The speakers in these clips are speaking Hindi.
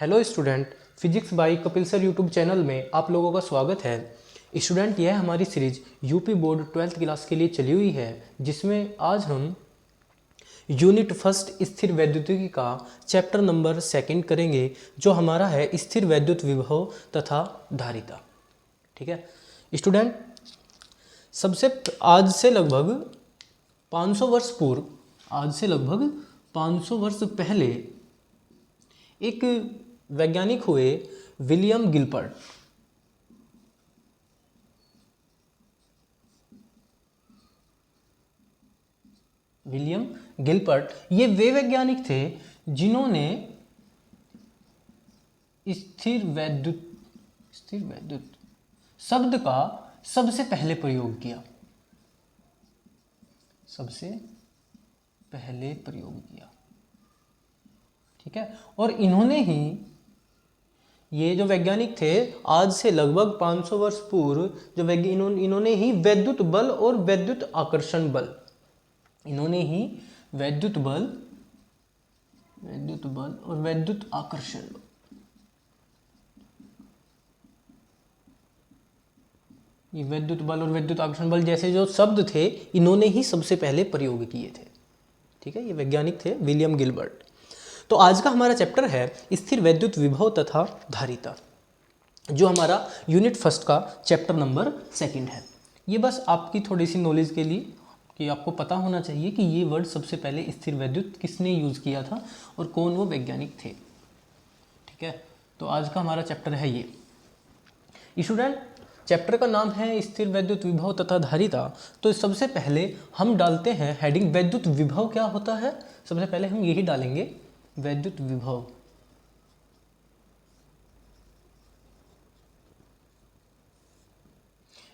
Hello student, physics bye Kapil sir YouTube channel में आप लोगों का स्वागत है। स्टूडेंट, यह हमारी series UP board 12th class के लिए चली हुई है, जिसमें आज हम यूनिट फर्स्ट स्थिर वैद्युतिकी का चैप्टर नंबर 2 करेंगे, जो हमारा है स्थिर वैद्युत विभव तथा धारिता। ठीक है स्टूडेंट, आज से लगभग 500 वर्ष पूर्व, आज से लगभग 500 वर्ष पहले एक वैज्ञानिक हुए विलियम गिलबर्ट। विलियम गिलबर्ट ये वे वैज्ञानिक थे जिन्होंने स्थिर वैद्युत शब्द का सबसे पहले प्रयोग किया। सबसे पहले प्रयोग किया। ठीक है, और इन्होंने ही, ये जो वैज्ञानिक थे, आज से लगभग 500 वर्ष पूर्व जो इन्होंने ही वैद्युत बल और वैद्युत आकर्षण बल, इन्होंने ही वैद्युत बल और वैद्युत आकर्षण बल, ये वैद्युत बल और वैद्युत आकर्षण बल जैसे जो शब्द थे, इन्होंने ही सबसे पहले प्रयोग किए थे। ठीक है, ये वैज्ञानिक थे विलियम गिलबर्ट। तो आज का हमारा चैप्टर है स्थिर वैद्युत विभव तथा धारिता, जो हमारा यूनिट फर्स्ट का चैप्टर नंबर 2 है। ये बस आपकी थोड़ी सी नॉलेज के लिए कि आपको पता होना चाहिए कि ये वर्ड सबसे पहले स्थिर वैद्युत किसने यूज़ किया था और कौन वो वैज्ञानिक थे। ठीक है, तो आज का हमारा चैप्टर है ये। स्टूडेंट, चैप्टर का नाम है स्थिर वैद्युत विभव तथा धारिता। तो सबसे पहले हम डालते हैं हेडिंग वैद्युत विभव क्या होता है। सबसे पहले हम यही डालेंगे, वैद्युत विभव।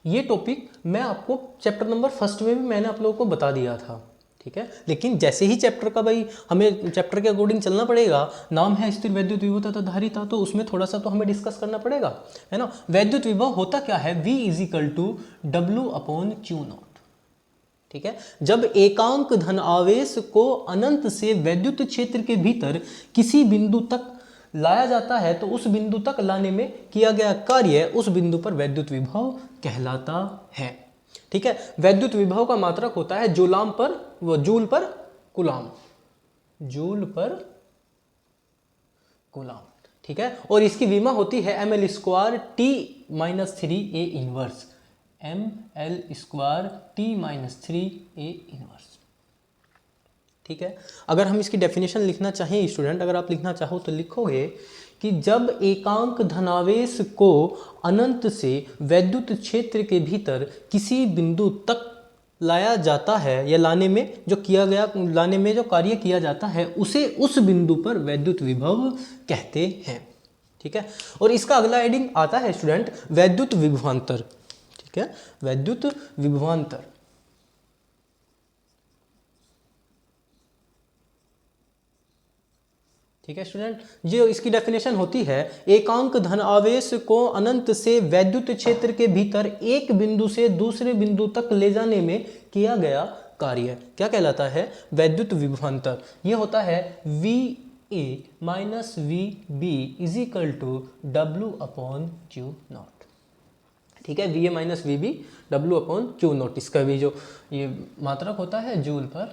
ये टॉपिक मैं आपको चैप्टर नंबर 1 में भी मैंने आप लोगों को बता दिया था। ठीक है, लेकिन जैसे ही चैप्टर का, भाई हमें चैप्टर के अकॉर्डिंग चलना पड़ेगा। नाम है स्थिर वैद्युत विभव तथा धारिता, तो उसमें थोड़ा सा तो हमें डिस्कस करना पड़ेगा, है ना। वैद्युत विभव होता क्या है? V = W/Q0। ठीक है, जब एकांक धन आवेश को अनंत से वैद्युत क्षेत्र के भीतर किसी बिंदु तक लाया जाता है, तो उस बिंदु तक लाने में किया गया कार्य उस बिंदु पर वैद्युत विभव कहलाता है। ठीक है, वैद्युत विभव का मात्रक होता है जूल पर कूलाम, जूल पर कूलाम। ठीक है, और इसकी विमा होती है ml² T-3A inverse, ml² T-3A inverse. ठीक है, अगर हम इसकी डेफिनेशन लिखना चाहें स्टूडेंट, अगर आप लिखना चाहो तो लिखोगे कि जब एकांक धनावेश को अनंत से वैद्युत क्षेत्र के भीतर किसी बिंदु तक लाया जाता है, या लाने में जो कार्य किया जाता है, उसे उस बिंदु पर वैद्युत विभव कहते हैं। ठीक है, और इसका अगला हेडिंग आता है स्टूडेंट वैद्युत विभवांतर। ठीक है, वैद्युत विभवांतर। ठीक है स्टूडेंट, जो इसकी डेफिनेशन होती है, एकांक धन आवेश को अनंत से वैद्युत क्षेत्र के भीतर एक बिंदु से दूसरे बिंदु तक ले जाने में किया गया कार्य क्या कहलाता है? वैद्युत विभवांतर। ये होता है VA - VB = W/Q0। ठीक है, VA - VB W/Q0, इसका भी जो ये मात्रक होता है जूल पर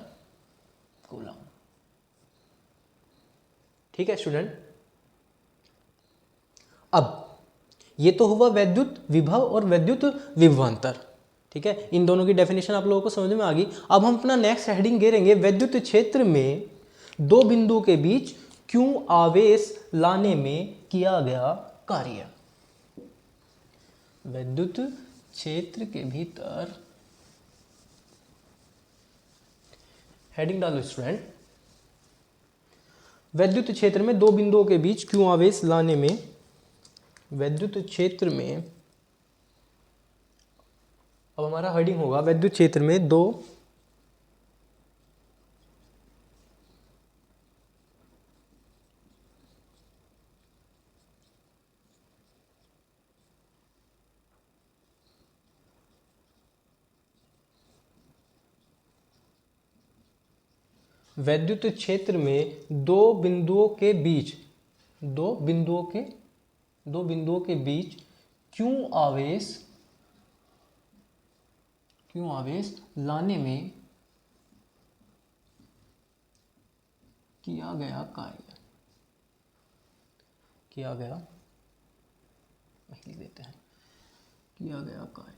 कूलम। ठीक है स्टूडेंट, अब ये तो हुआ वैद्युत विभव और वैद्युत विभवांतर। ठीक है, इन दोनों की डेफिनेशन आप लोगों को समझ में आ गई। अब हम अपना नेक्स्ट हेडिंग घेरेंगे वैद्युत क्षेत्र में दो बिंदुओं के बीच क्यों आवेश लाने में किया गया कार्य। वैद्युत क्षेत्र के भीतर, हेडिंग डालो स्टूडेंट, वैद्युत क्षेत्र में दो बिंदुओं के बीच क्यों आवेश लाने में, वैद्युत क्षेत्र में, अब हमारा हेडिंग होगा वैद्युत क्षेत्र में दो वैद्युत क्षेत्र में दो बिंदुओं के बीच, दो बिंदुओं के बीच क्यों आवेश लाने में किया गया कार्य, लिख देते हैं, किया गया कार्य।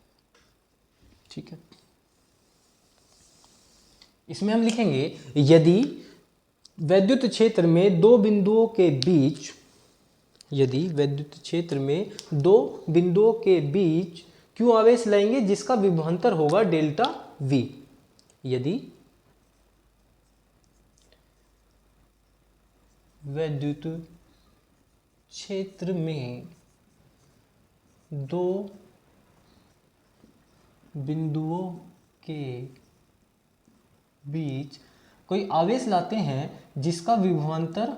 ठीक है, इसमें हम लिखेंगे यदि वैद्युत क्षेत्र में दो बिंदुओं के बीच, क्यों आवेश लाएंगे जिसका विभवांतर होगा डेल्टा V। यदि वैद्युत क्षेत्र में दो बिंदुओं के बीच कोई आवेश लाते हैं जिसका विभवांतर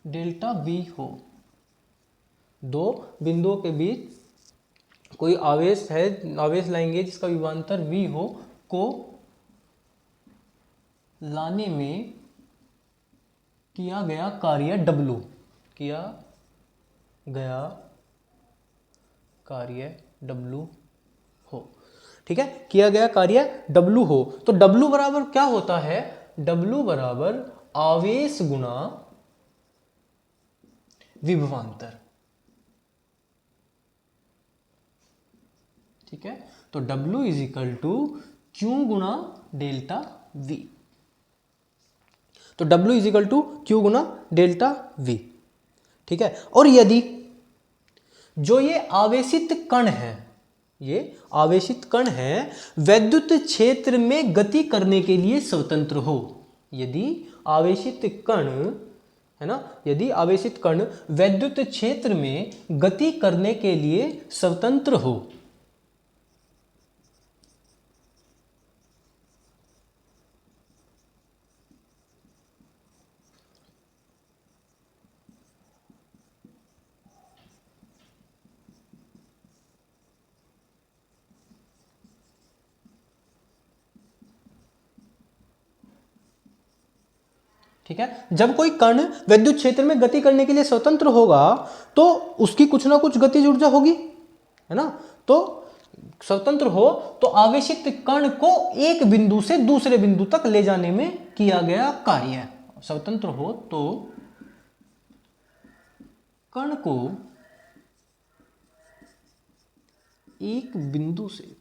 डेल्टा V हो, दो बिंदुओं के बीच कोई आवेश लाएंगे जिसका विभवांतर V हो, को लाने में किया गया कार्य W हो। ठीक है, किया गया कार्य W हो, तो W बराबर क्या होता है? W बराबर आवेश गुना विभवांतर। ठीक है, तो W is equal to Q गुना डेल्टा V। तो W is equal to Q गुना डेल्टा V। ठीक है, और यदि जो ये आवेशित कण है वैद्युत क्षेत्र में गति करने के लिए स्वतंत्र हो, यदि आवेशित कण वैद्युत क्षेत्र में गति करने के लिए स्वतंत्र हो, ठीक है, जब कोई कण विद्युत क्षेत्र में गति करने के लिए स्वतंत्र होगा तो उसकी कुछ ना कुछ गतिज ऊर्जा होगी, है ना। तो स्वतंत्र हो तो आवेशित कण को एक बिंदु से दूसरे बिंदु तक ले जाने में किया गया कार्य, स्वतंत्र हो तो कण को एक बिंदु से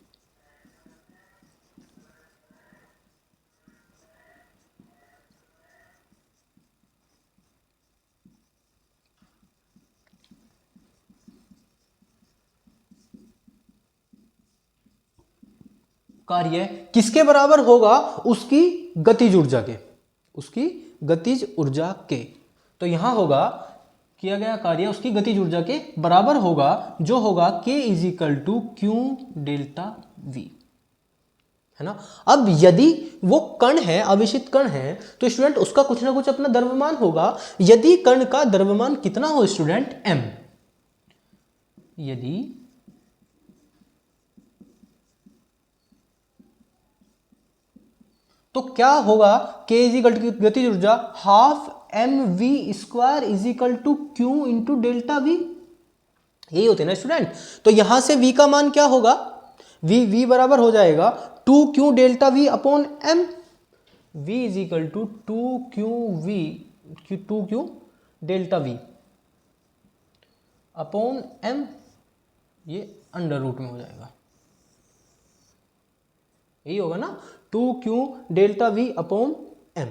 कार्य किसके बराबर होगा? उसकी गतिज ऊर्जा के, तो यहां होगा किया गया कार्य उसकी गतिज ऊर्जा के बराबर होगा, जो होगा K is equal to Q delta V, है ना। अब यदि वो कण है, आवेशित कण है, तो स्टूडेंट उसका कुछ ना कुछ अपना द्रव्यमान होगा। यदि कण का द्रव्यमान कितना हो स्टूडेंट? M। यदि तो क्या होगा? K इज इक्वल टू गतिज ऊर्जा half mv square is equal to Q into delta V, यही होते हैं ना स्टूडेंट। तो यहां से V का मान क्या होगा? V बराबर हो जाएगा 2Q delta V upon M। V is equal to 2Q delta V upon M, ये अंडर रूट में हो जाएगा, यही होगा ना, 2Q delta V upon M।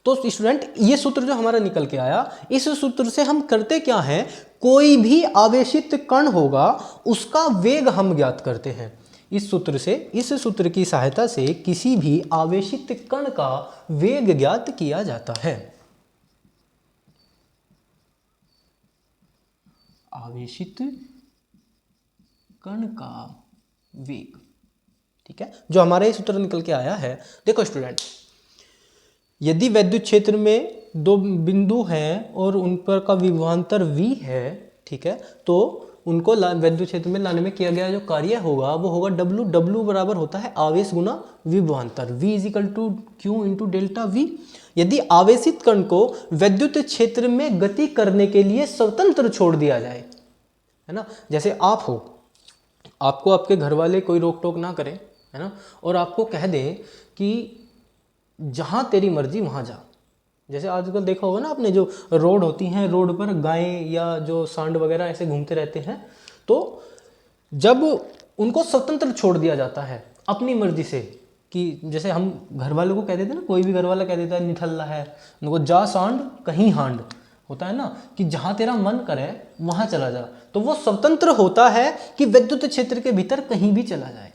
तो स्टूडेंट ये सूत्र जो हमारा निकल के आया, इस सूत्र से हम करते क्या है? कोई भी आवेशित कण होगा उसका वेग हम ज्ञात करते हैं। इस सूत्र की सहायता से किसी भी आवेशित कण का वेग ज्ञात किया जाता है। आवेशित कण का वेग, ठीक है, जो हमारा ये सूत्र निकल के आया है। देखो स्टूडेंट, यदि विद्युत क्षेत्र में दो बिंदु हैं और उन पर का विभवांतर V है, ठीक है, तो उनको वैद्युत क्षेत्र में लाने में किया गया जो कार्य होगा वो होगा W। W बराबर होता है आवेश गुना विभवांतर, V is equal to Q into delta V। यदि आवेशित कण को वैद्युत क्षेत्र में गति करने के लिए स्वतंत्र छोड़ दिया जाए, है ना, जैसे आप हो, आपको आपके घर वाले कोई रोक टोक ना करें, है ना, और आपको कह दें कि जहाँ तेरी मर्जी वहाँ जा। जैसे आजकल देखा होगा ना आपने, जो रोड होती हैं, रोड पर गायें या जो सांड वगैरह ऐसे घूमते रहते हैं, तो जब उनको स्वतंत्र छोड़ दिया जाता है अपनी मर्जी से, कि जैसे हम घर वालों को कह देते हैं ना, कोई भी घर वाला कह देता है निठल्ला है, उनको जा सांड कहीं हांड, होता है ना, कि जहाँ तेरा मन करे वहाँ चला जा, तो वो स्वतंत्र होता है कि विद्युत क्षेत्र के भीतर कहीं भी चला जाए।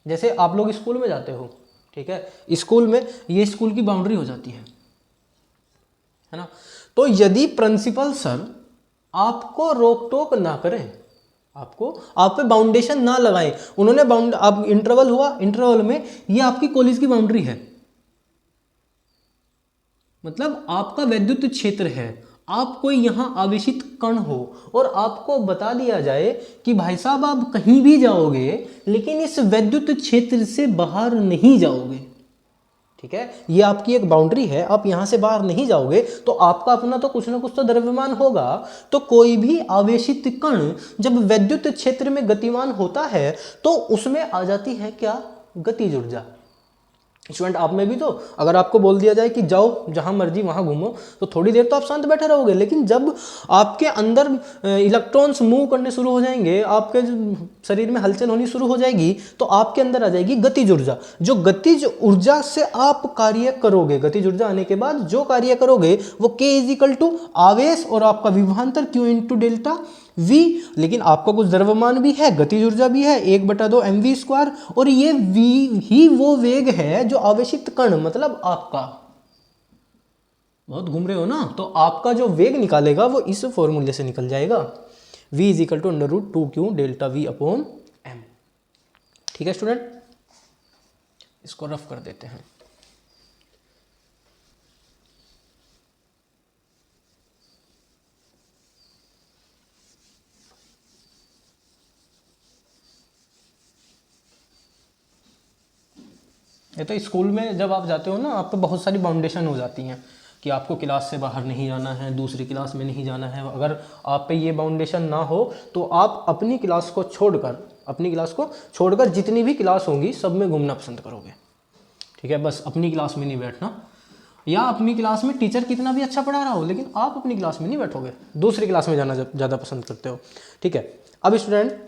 जैसे आप लोग स्कूल में जाते हो, ठीक है, स्कूल में ये स्कूल की बाउंड्री हो जाती है ना, तो यदि प्रिंसिपल सर आपको रोक टोक ना करें, आपको आप पे बाउंडेशन ना लगाएं, उन्होंने आप इंटरवल हुआ, इंटरवल में ये आपकी कॉलेज की बाउंड्री है, मतलब आपका वैद्युत क्षेत्र है, आप कोई यहाँ आवेशित कण हो और आपको बता दिया जाए कि भाई साहब आप कहीं भी जाओगे लेकिन इस वैद्युत क्षेत्र से बाहर नहीं जाओगे, ठीक है, ये आपकी एक बाउंड्री है, आप यहाँ से बाहर नहीं जाओगे, तो आपका अपना तो कुछ ना कुछ तो द्रव्यमान होगा। तो कोई भी आवेशित कण जब वैद्युत क्षेत्र में गतिमान होता है तो उसमें आ जाती है क्या, गतिज ऊर्जा। स्टूडेंट, आप में भी तो अगर आपको बोल दिया जाए कि जाओ जहां मर्जी वहां घूमो, तो थोड़ी देर तो आप शांत बैठे रहोगे, लेकिन जब आपके अंदर इलेक्ट्रॉन्स मूव करने शुरू हो जाएंगे, आपके शरीर में हलचल होनी शुरू हो जाएगी, तो आपके अंदर आ जाएगी गतिज ऊर्जा। जो गतिज ऊर्जा से आप कार्य करोगे, गतिज ऊर्जा आने के बाद जो कार्य करोगे वो K इज इक्वल टू आवेश और आपका विभवांतर Q इंटू डेल्टा V। लेकिन आपका कुछ द्रव्यमान भी है, गतिज ऊर्जा भी है, 1/2 mv², और ये V ही वो वेग है जो आवेशित कण, मतलब आपका, बहुत घूम रहे हो ना, तो आपका जो वेग निकालेगा वो इस फॉर्मूले से निकल जाएगा, V is equal to √2Q delta V upon M। ठीक है स्टूडेंट, इसको रफ कर देते हैं। ये तो स्कूल में जब आप जाते हो ना, आप पे बहुत सारी बाउंडेशन हो जाती हैं कि आपको क्लास से बाहर नहीं जाना है, दूसरी क्लास में नहीं जाना है। अगर आप पे ये बाउंडेशन ना हो तो आप अपनी क्लास को छोड़कर जितनी भी क्लास होंगी सब में घूमना पसंद करोगे, ठीक है, बस अपनी क्लास में नहीं बैठना, या अपनी क्लास में टीचर कितना भी अच्छा पढ़ा रहा हो लेकिन आप अपनी क्लास में नहीं बैठोगे, दूसरी क्लास में जाना ज़्यादा पसंद करते हो, ठीक है। अब स्टूडेंट,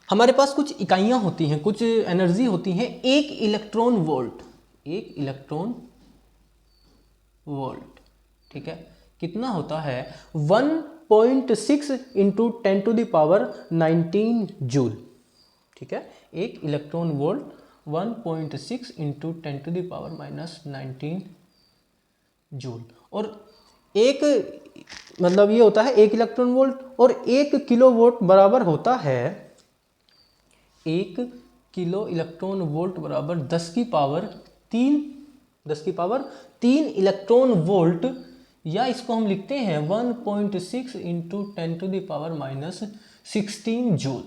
हमारे पास कुछ इकाइयाँ होती हैं, कुछ एनर्जी होती हैं, 1 इलेक्ट्रॉन वोल्ट, ठीक है, कितना होता है, 1.6 इंटू 10⁻19 जूल, ठीक है, 1 इलेक्ट्रॉन वोल्ट 1.6 इंटू 10⁻19 जूल, और एक मतलब ये होता है 1 इलेक्ट्रॉन वोल्ट, और 1 किलो वोल्ट बराबर होता है, 1 किलो इलेक्ट्रॉन वोल्ट बराबर 10⁻3 इलेक्ट्रॉन वोल्ट, या इसको हम लिखते हैं 1.6 इंटू 10⁻16 जूल,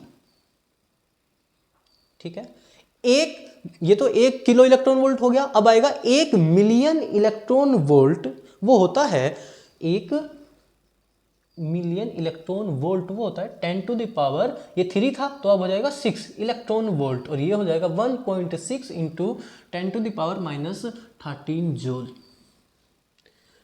ठीक है। ये तो 1 किलो इलेक्ट्रॉन वोल्ट हो गया। अब आएगा 1 मिलियन इलेक्ट्रॉन वोल्ट, वो होता है 1 मिलियन इलेक्ट्रॉन वोल्ट, वो होता है 10⁻, ये 3 था तो अब हो जाएगा 6 इलेक्ट्रॉन वोल्ट, और ये हो जाएगा 1.6 इंटू 10⁻13 जूल,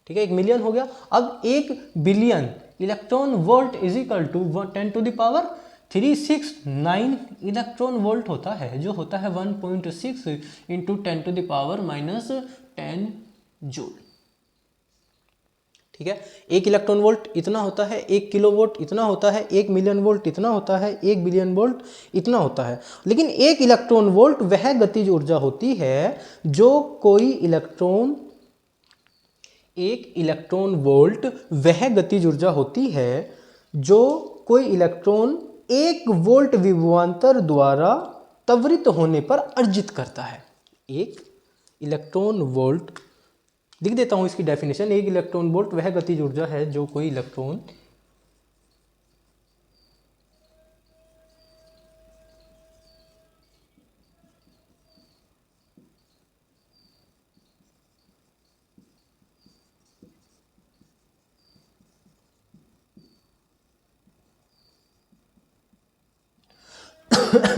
ठीक है, 1 मिलियन हो गया। अब 1 billion electron volt is equal to 10⁻369 electron volt होता है, जो होता है 1.6 इंटू 10⁻10 जूल, ठीक है। 1 इलेक्ट्रॉन वोल्ट इतना होता है, 1 किलो वोल्ट इतना होता है, 1 मिलियन वोल्ट इतना होता है, 1 बिलियन वोल्ट इतना होता है। लेकिन 1 इलेक्ट्रॉन वोल्ट वह गतिज ऊर्जा होती है जो कोई इलेक्ट्रॉन, 1 इलेक्ट्रॉन वोल्ट वह गतिज ऊर्जा होती है जो कोई इलेक्ट्रॉन 1 वोल्ट विभवांतर द्वारा त्वरित होने पर अर्जित करता है। 1 इलेक्ट्रॉन वोल्ट, लिख देता हूं इसकी डेफिनेशन, 1 इलेक्ट्रॉन वोल्ट वह गतिज ऊर्जा है जो कोई इलेक्ट्रॉन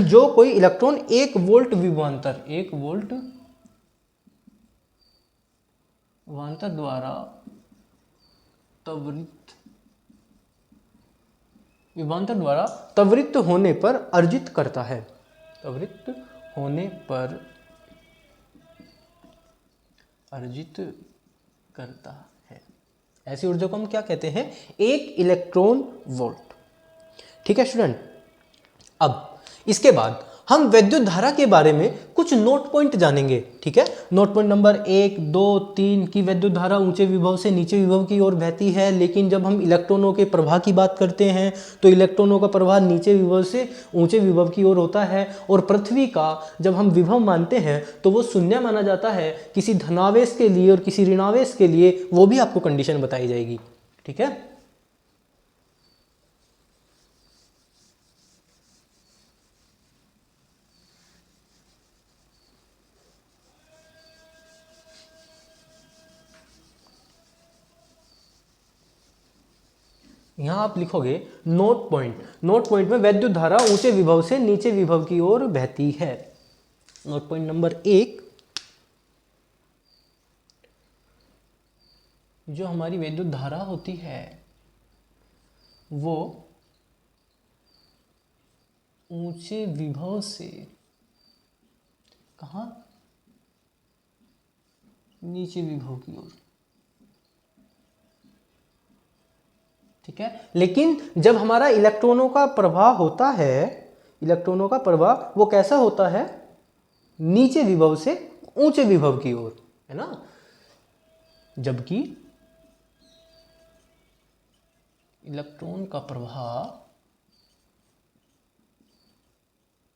जो कोई इलेक्ट्रॉन 1 वोल्ट विभवांतर द्वारा त्वरित होने पर अर्जित करता है। त्वरित होने पर अर्जित करता है, ऐसी ऊर्जा को हम क्या कहते हैं? 1 इलेक्ट्रॉन वोल्ट। ठीक है स्टूडेंट। अब इसके बाद हम विद्युत धारा के बारे में कुछ नोट पॉइंट जानेंगे। ठीक है, नोट पॉइंट नंबर 1, 2, 3 की विद्युत धारा ऊंचे विभव से नीचे विभव की ओर बहती है, लेकिन जब हम इलेक्ट्रॉनों के प्रवाह की बात करते हैं तो इलेक्ट्रॉनों का प्रवाह नीचे विभव से ऊंचे विभव की ओर होता है। और पृथ्वी का जब हम विभव मानते हैं तो वो शून्य माना जाता है किसी धनावेश के लिए और किसी ऋणावेश के लिए, वो भी आपको कंडीशन बताई जाएगी। ठीक है, यहां आप लिखोगे नोट पॉइंट। नोट पॉइंट में वैद्युत धारा ऊंचे विभव से नीचे विभव की ओर बहती है। नोट पॉइंट नंबर 1, जो हमारी वैद्युत धारा होती है वो ऊंचे विभव से कहां? नीचे विभव की ओर। ठीक है, लेकिन जब हमारा इलेक्ट्रॉनों का प्रवाह होता है, इलेक्ट्रॉनों का प्रवाह वो कैसा होता है? नीचे विभव से ऊंचे विभव की ओर, है ना। जबकि इलेक्ट्रॉन का प्रवाह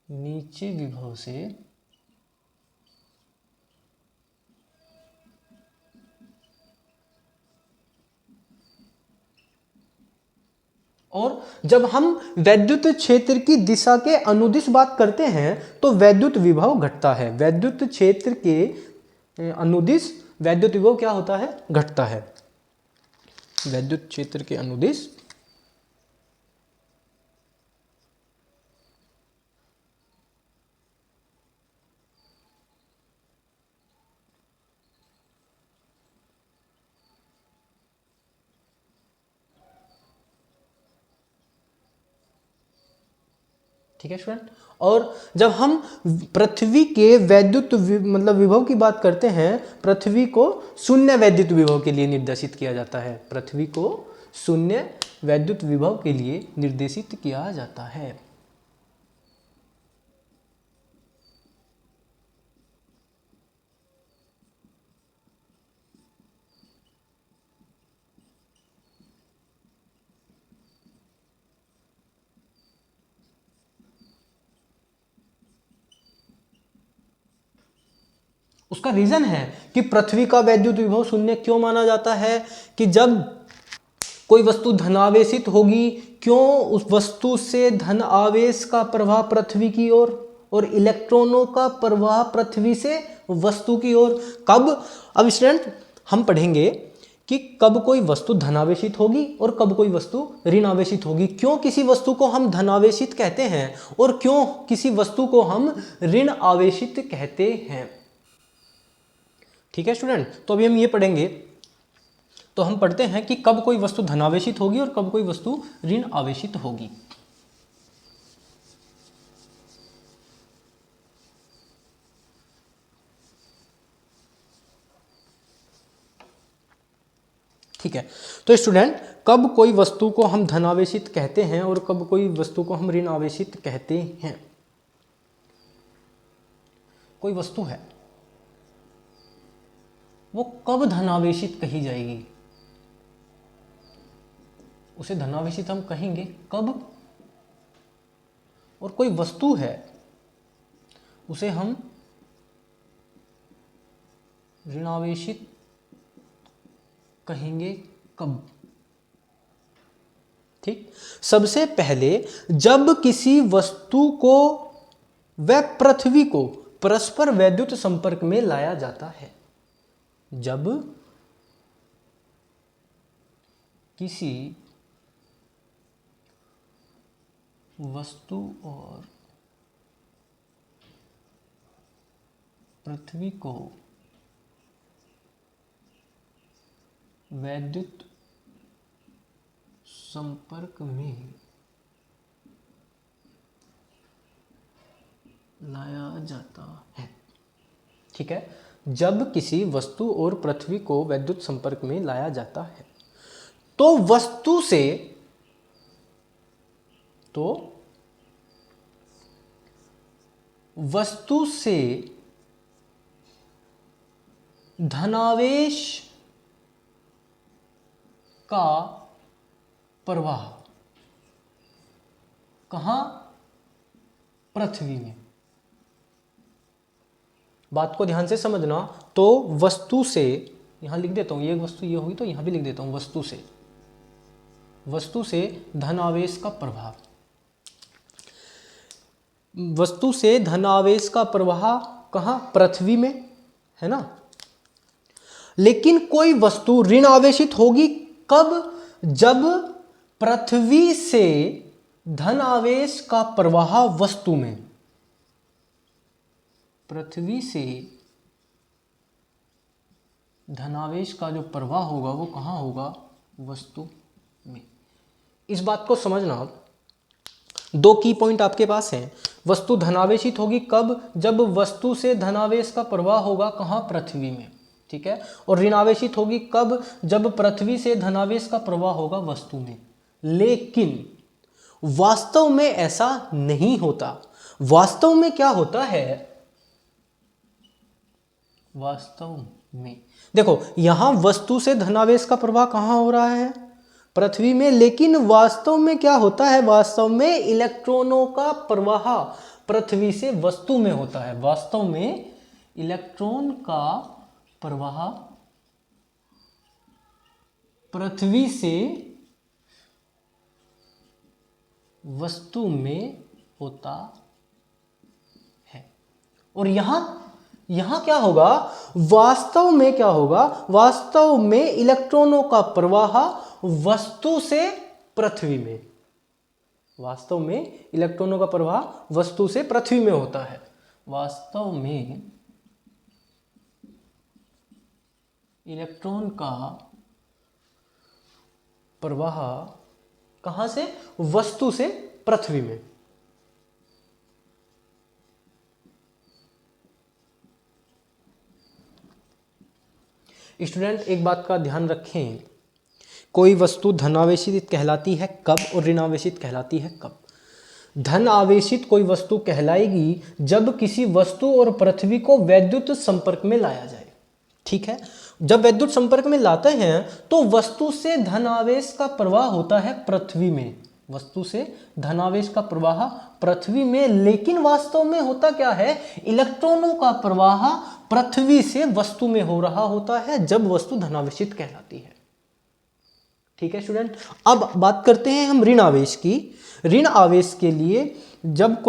नीचे विभव से और जब हम वैद्युत क्षेत्र की दिशा के अनुदिश बात करते हैं तो वैद्युत विभव घटता है। वैद्युत क्षेत्र के अनुदिश वैद्युत विभव क्या होता है? घटता है। वैद्युत क्षेत्र के अनुदिश ठीक है स्टूडेंट। और जब हम पृथ्वी के वैद्युत मतलब विभव की बात करते हैं, पृथ्वी को शून्य वैद्युत विभव के लिए निर्देशित किया जाता है। पृथ्वी को शून्य वैद्युत विभव के लिए निर्देशित किया जाता है। उसका रीजन है कि पृथ्वी का वैद्युत विभव शून्य क्यों माना जाता है? कि जब कोई वस्तु धनावेशित होगी, क्यों उस वस्तु से धन आवेश का प्रवाह पृथ्वी की ओर और इलेक्ट्रॉनों का प्रवाह पृथ्वी से वस्तु की ओर। कब? अब स्टूडेंट हम पढ़ेंगे कि कब कोई वस्तु धनावेशित होगी और कब कोई वस्तु ऋणावेशित होगी। क्यों किसी वस्तु को हम धनावेशित कहते हैं और क्यों किसी वस्तु को हम ऋण आवेशित कहते हैं। ठीक है स्टूडेंट, तो अभी हम ये पढ़ेंगे। तो हम पढ़ते हैं कि कब कोई वस्तु धनावेशित होगी और कब कोई वस्तु ऋण आवेशित होगी। ठीक है, तो स्टूडेंट कब कोई वस्तु को हम धनावेशित कहते हैं और कब कोई वस्तु को हम ऋण आवेशित कहते हैं। कोई वस्तु है, वो कब धनावेशित कही जाएगी? उसे धनावेशित हम कहेंगे कब? और कोई वस्तु है, उसे हम ऋणावेशित कहेंगे कब? ठीक, सबसे पहले जब किसी वस्तु को व पृथ्वी को परस्पर वैद्युत संपर्क में लाया जाता है। जब किसी वस्तु और पृथ्वी को वैद्युत संपर्क में लाया जाता है। ठीक है, जब किसी वस्तु और पृथ्वी को वैद्युत संपर्क में लाया जाता है तो वस्तु से धनावेश का प्रवाह कहाँ? पृथ्वी में। बात को ध्यान से समझना। तो वस्तु से, यहां लिख देता हूं, ये वस्तु ये होगी तो यहां भी लिख देता हूं, वस्तु से धनावेश का प्रवाह, वस्तु से धनावेश का प्रवाह कहाँ? पृथ्वी में, है ना। लेकिन कोई वस्तु ऋण आवेशित होगी कब? जब पृथ्वी से धन आवेश का प्रवाह वस्तु में, पृथ्वी से धनावेश का जो प्रवाह होगा वो कहाँ होगा? वस्तु में। इस बात को समझना, दो की पॉइंट आपके पास हैं। वस्तु धनावेशित होगी कब? जब वस्तु से धनावेश का प्रवाह होगा कहाँ? पृथ्वी में। ठीक है, और ऋणावेशित होगी कब? जब पृथ्वी से धनावेश का प्रवाह होगा वस्तु में। लेकिन वास्तव में ऐसा नहीं होता। वास्तव में क्या होता है? वास्तव में देखो, यहां वस्तु से धनावेश का प्रवाह कहां हो रहा है? पृथ्वी में। लेकिन वास्तव में क्या होता है? वास्तव में इलेक्ट्रॉनों का प्रवाह पृथ्वी से वस्तु में होता है। वास्तव में इलेक्ट्रॉन का प्रवाह पृथ्वी से वस्तु में होता है। और यहां क्या होगा? वास्तव में क्या होगा? वास्तव में इलेक्ट्रॉनों का प्रवाह वस्तु से पृथ्वी में, वास्तव में इलेक्ट्रॉनों का प्रवाह वस्तु से पृथ्वी में होता है। वास्तव में इलेक्ट्रॉन का प्रवाह कहां से? वस्तु से पृथ्वी में। स्टूडेंट एक बात का ध्यान रखें, कोई वस्तु धनावेशित कहलाती है कब और ऋणावेशित कहलाती है कब? धन आवेशित कोई वस्तु कहलाएगी जब किसी वस्तु और पृथ्वी को वैद्युत संपर्क में लाया जाए। ठीक है, जब वैद्युत संपर्क में लाते हैं तो वस्तु से धनावेश का प्रवाह होता है पृथ्वी में, वस्तु से धनावेश का प्रवाह पृथ्वी में। लेकिन वास्तव में होता क्या है? इलेक्ट्रॉनों का प्रवाह पृथ्वी से वस्तु में हो रहा होता है जब वस्तु धनावेशित कहलाती है। ठीक है स्टूडेंट, अब बात करते हैं हम ऋण आवेश की। ऋण आवेश के लिए जब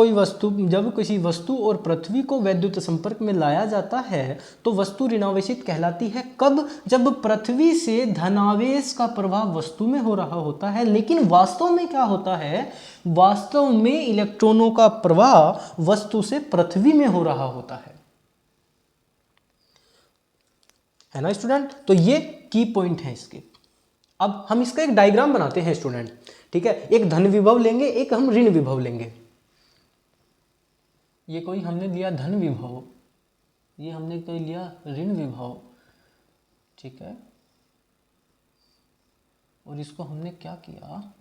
किसी वस्तु और पृथ्वी को वैद्युत संपर्क में लाया जाता है तो वस्तु ऋणावेशित कहलाती है कब? जब पृथ्वी से धनावेश का प्रवाह वस्तु में हो रहा होता है। लेकिन वास्तव में क्या होता है? वास्तव में इलेक्ट्रॉनों का प्रवाह वस्तु से पृथ्वी में हो रहा होता है ना स्टूडेंट। तो ये की पॉइंट है इसके। अब हम इसका एक डायग्राम बनाते हैं स्टूडेंट। ठीक है, एक धन विभव लेंगे, एक हम ऋण विभव लेंगे। ये कोई हमने लिया धन विभव, ये हमने कोई लिया ऋण विभव। ठीक है, और इसको हमने क्या किया?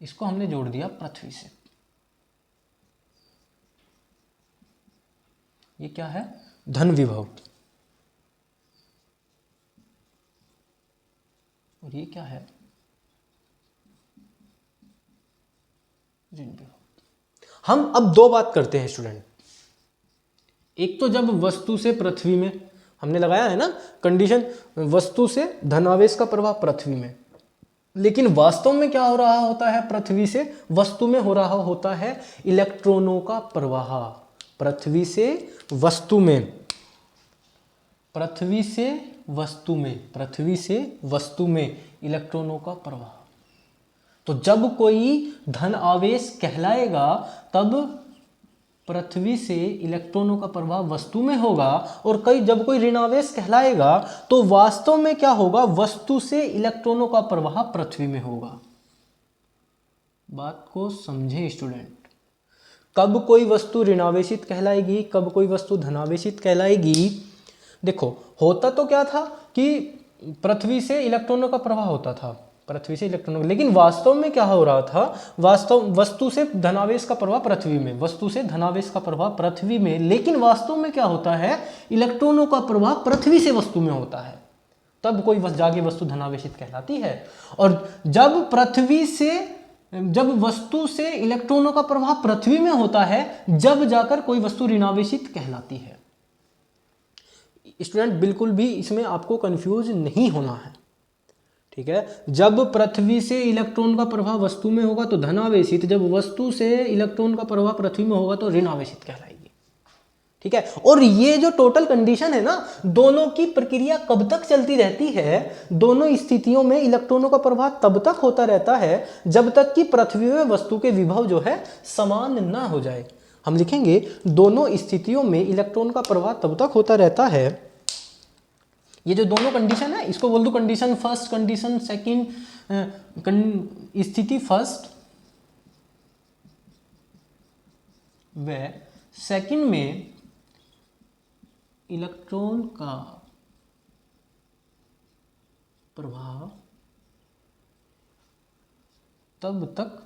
इसको हमने जोड़ दिया पृथ्वी से। ये क्या है? धन विभव। और ये क्या है? ऋण विभव। हम अब दो बात करते हैं स्टूडेंट। एक तो जब वस्तु से पृथ्वी में हमने लगाया है ना कंडीशन, वस्तु से धनावेश का प्रवाह पृथ्वी में। लेकिन वास्तव में क्या हो रहा होता है? पृथ्वी से वस्तु में हो रहा होता है इलेक्ट्रॉनों का प्रवाह। पृथ्वी से वस्तु में, पृथ्वी से वस्तु में, पृथ्वी से वस्तु में इलेक्ट्रॉनों का प्रवाह। तो जब कोई धन आवेश कहलाएगा तब पृथ्वी से इलेक्ट्रॉनों का प्रभाव वस्तु में होगा, और जब कोई ऋणावेश कहलाएगा तो वास्तव में क्या होगा, वस्तु से इलेक्ट्रॉनों का प्रवाह पृथ्वी में होगा। बात को समझें स्टूडेंट। कब कोई वस्तु ऋणावेशित कहलाएगी, कब कोई वस्तु धनावेशित कहलाएगी। देखो होता तो क्या था कि पृथ्वी से इलेक्ट्रॉनों का प्रवाह होता था, पृथ्वी से इलेक्ट्रॉनों, लेकिन वास्तव में क्या हो रहा था, वस्तु से धनावेश का प्रवाह पृथ्वी में, वस्तु से धनावेश का प्रवाह पृथ्वी में, लेकिन वास्तव में क्या होता है, इलेक्ट्रॉनों का प्रवाह पृथ्वी से वस्तु में होता है। तब कोई जागे वस्तु धनावेशित कहलाती है। और जब वस्तु से इलेक्ट्रॉनों का प्रवाह पृथ्वी में होता है, जब जाकर कोई वस्तु ऋणावेशित कहलाती है। स्टूडेंट बिल्कुल भी इसमें आपको कंफ्यूज नहीं होना है, ठीक है। जब पृथ्वी से इलेक्ट्रॉन का प्रवाह वस्तु में होगा तो धनावेशित, जब वस्तु से इलेक्ट्रॉन का प्रवाह पृथ्वी में होगा तो ऋणावेशित कहलाएगी, ठीक है। और ये जो टोटल कंडीशन है ना, दोनों की प्रक्रिया कब तक चलती रहती है, दोनों स्थितियों में इलेक्ट्रॉनों का प्रवाह तब तक होता रहता है जब तक कि पृथ्वी में वस्तु के विभव जो है समान ना हो जाए। हम लिखेंगे दोनों स्थितियों में इलेक्ट्रॉन का प्रवाह तब तक होता रहता है। ये जो दोनों कंडीशन है इसको बोल दो कंडीशन फर्स्ट, कंडीशन सेकंड, स्थिति फर्स्ट व सेकंड में इलेक्ट्रॉन का प्रवाह तब तक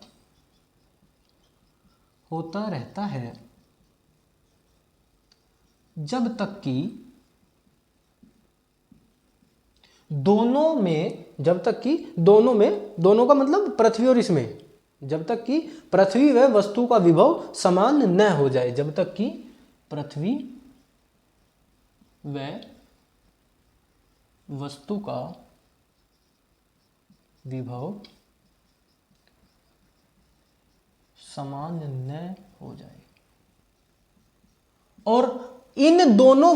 होता रहता है जब तक कि दोनों का मतलब पृथ्वी और इसमें, जब तक कि पृथ्वी व वस्तु का विभव समान न हो जाए, जब तक कि पृथ्वी व वस्तु का विभव समान न हो जाए। और इन दोनों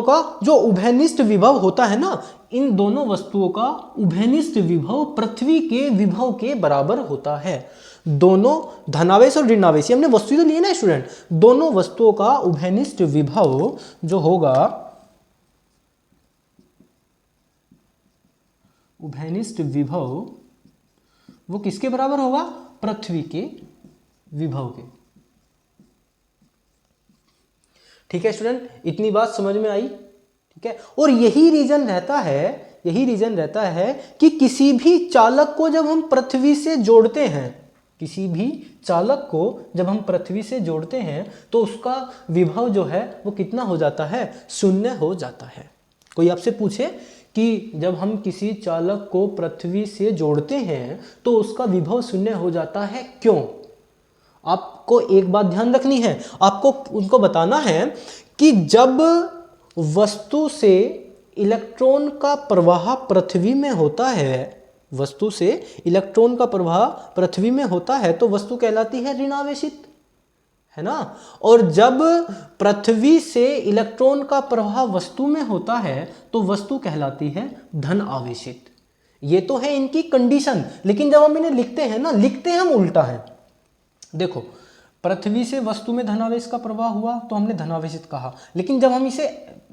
का जो उभयनिष्ठ विभव होता है ना, इन दोनों वस्तुओं का उभयनिष्ठ विभव पृथ्वी के विभव के बराबर होता है। दोनों धनावेश और ऋणावेश, हमने वस्तु तो लिए ना स्टूडेंट, दोनों वस्तुओं का उभयनिष्ठ विभव जो होगा, उभयनिष्ठ विभव वो किसके बराबर होगा, पृथ्वी के विभव के। ठीक है स्टूडेंट, इतनी बात समझ में आई, ठीक है। और यही रीजन रहता है कि किसी भी चालक को जब हम पृथ्वी से जोड़ते हैं, तो उसका विभव जो है वो कितना हो जाता है, शून्य हो जाता है। कोई आपसे पूछे कि जब हम किसी चालक को पृथ्वी से जोड़ते हैं तो उसका विभव शून्य हो जाता है, क्यों? आपको एक बात ध्यान रखनी है, आपको उनको बताना है कि जब वस्तु से इलेक्ट्रॉन का प्रवाह पृथ्वी में होता है, तो वस्तु कहलाती है ऋणावेशित, है ना। और जब पृथ्वी से इलेक्ट्रॉन का प्रवाह वस्तु में होता है तो वस्तु कहलाती है धन आवेशित। ये तो है इनकी कंडीशन, लेकिन जब हम इन्हें लिखते हैं ना, हम उल्टा है। देखो पृथ्वी से वस्तु में धनावेश का प्रवाह हुआ तो हमने धनावेशित कहा, लेकिन जब हम इसे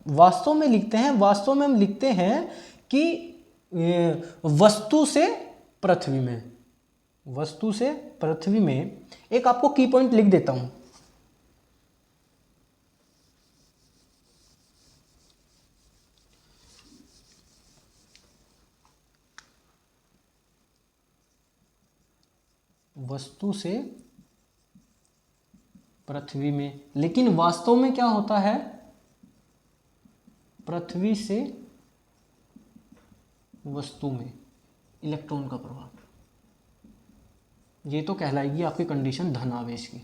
वास्तव में लिखते हैं, हम लिखते हैं कि वस्तु से पृथ्वी में एक आपको की पॉइंट लिख देता हूं। वस्तु से पृथ्वी में, लेकिन वास्तव में क्या होता है, पृथ्वी से वस्तु में इलेक्ट्रॉन का प्रवाह, ये तो कहलाएगी आपकी कंडीशन धनावेश की,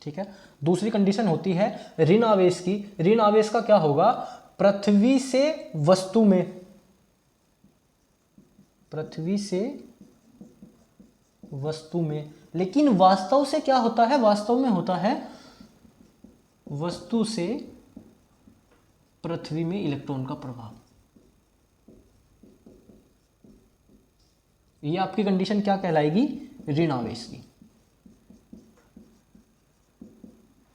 ठीक है। दूसरी कंडीशन होती है ऋण आवेश की। ऋण आवेश का क्या होगा, पृथ्वी से वस्तु में, लेकिन वास्तव से क्या होता है, वास्तव में होता है वस्तु से पृथ्वी में इलेक्ट्रॉन का प्रभाव, ये आपकी कंडीशन क्या कहलाएगी, ऋण आवेश की।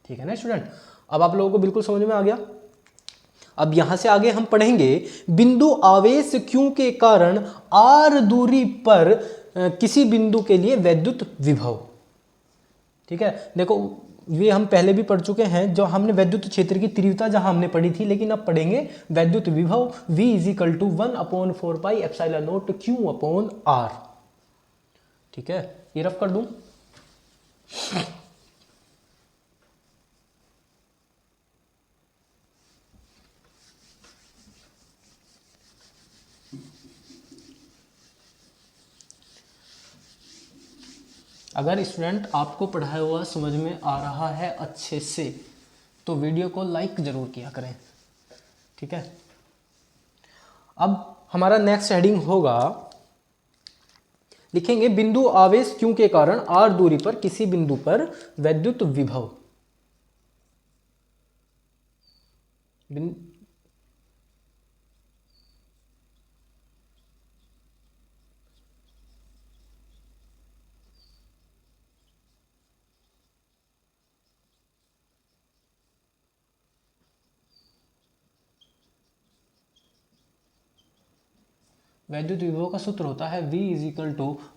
ठीक है ना स्टूडेंट, अब आप लोगों को बिल्कुल समझ में आ गया। अब यहां से आगे हम पढ़ेंगे बिंदु आवेश Q के कारण r दूरी पर किसी बिंदु के लिए वैद्युत विभव। ठीक है, देखो ये हम पहले भी पढ़ चुके हैं, जो हमने वैद्युत क्षेत्र की तीव्रता जहां हमने पढ़ी थी, लेकिन अब पढ़ेंगे वैद्युत विभव V = 1/4πε0Q/r। ठीक है, ये रफ कर दूं। अगर स्टूडेंट आपको पढ़ाया हुआ समझ में आ रहा है अच्छे से तो वीडियो को लाइक जरूर किया करें। ठीक है, अब हमारा नेक्स्ट हेडिंग होगा, लिखेंगे बिंदु आवेश Q के कारण r दूरी पर किसी बिंदु पर वैद्युत विभव। वैद्युत विभव का सूत्र होता है V =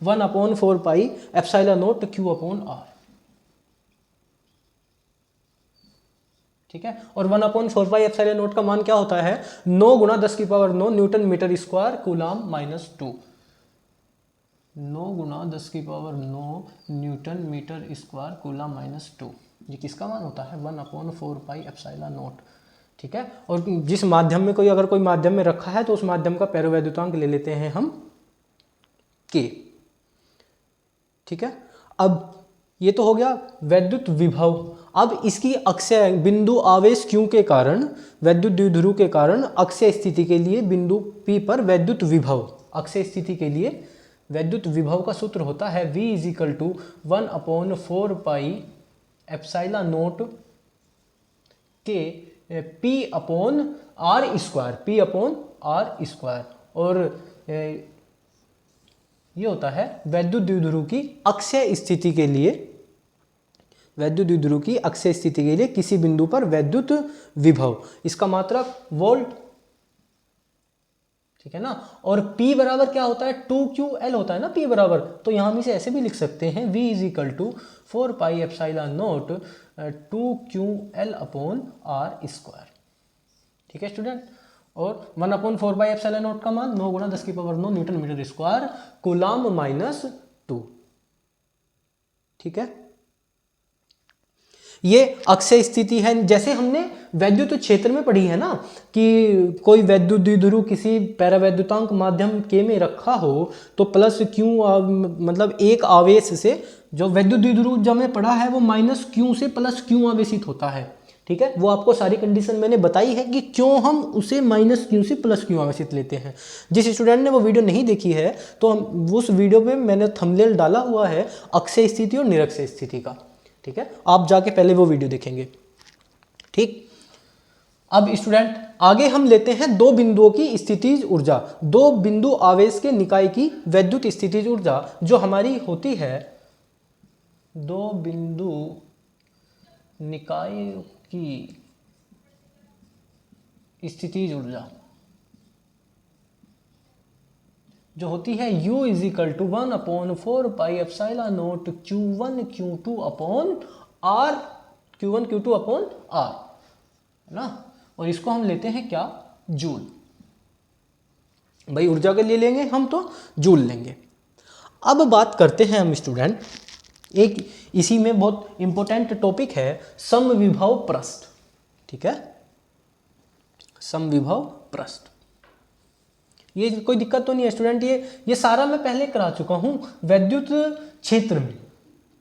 1/4πε0Q/r। ठीक है, और 1/4πε0 का मान क्या होता है, 9 × 10⁹ newton metre square coulomb -2। 9 × 10⁹ newton metre square coulomb -2, ये किसका मान होता है, 1/4πε0। ठीक है, और जिस माध्यम में अगर कोई माध्यम में रखा है तो उस माध्यम का पैरावैद्युतांक ले लेते हैं हम K। ठीक है, अब ये तो हो गया वैद्युत विभव। अब इसकी अक्षय बिंदु आवेश Q के कारण वैद्युत द्विध्रुव के कारण अक्षय स्थिति के लिए बिंदु P पर वैद्युत विभव, अक्षय स्थिति के लिए वैद्युत विभव का सूत्र होता है V = 1/4πε0 के P/r², और ये होता है वैद्युत द्विध्रुव की अक्षय स्थिति के लिए, वैद्युत द्विध्रुव की अक्षय स्थिति के लिए किसी बिंदु पर वैद्युत विभव, इसका मात्रक वोल्ट। ठीक है ना, और P बराबर क्या होता है, 2QL होता है ना P बराबर, तो यहां हम इसे ऐसे भी लिख सकते हैं V = 4πε0 2QL/r²। ठीक है स्टूडेंट, और 1/4πε0 का मान 9 × 10⁹ न्यूटन मीटर स्क्वायर कूलाम -2। ठीक है, ये अक्षय स्थिति है। जैसे हमने वैद्युत क्षेत्र में पढ़ी है ना कि कोई वैद्युत द्विध्रुव किसी पैरावैद्युतांक माध्यम K में रखा हो तो प्लस Q, मतलब एक आवेश से, जो वैद्युत द्विध्रुव जो हमने पढ़ा है वो -Q से +Q आवेशित होता है। ठीक है, वो आपको सारी कंडीशन मैंने बताई है कि क्यों हम उसे -Q से +Q आवेशित लेते हैं। जिस स्टूडेंट ने वो वीडियो नहीं देखी है तो हम उस वीडियो में मैंने थंबनेल डाला हुआ है अक्षय स्थिति और निरक्षय स्थिति का। ठीक है, आप जाके पहले वो वीडियो देखेंगे। ठीक, अब स्टूडेंट आगे हम लेते हैं दो बिंदुओं की स्थितिज ऊर्जा, दो बिंदु आवेश के निकाय की वैद्युत स्थितिज ऊर्जा जो हमारी होती है, दो बिंदु निकाय की स्थितिज ऊर्जा जो होती है U = 1/4πε0 Q1Q2/r, है ना, और इसको हम लेते हैं क्या, जूल। भाई ऊर्जा के लिए लेंगे हम तो जूल लेंगे। अब बात करते हैं हम स्टूडेंट, एक इसी में बहुत इंपॉर्टेंट टॉपिक है समविभव पृष्ठ। ठीक है, समविभव पृष्ठ, ये कोई दिक्कत तो नहीं है स्टूडेंट, ये सारा मैं पहले करा चुका हूं वैद्युत क्षेत्र में।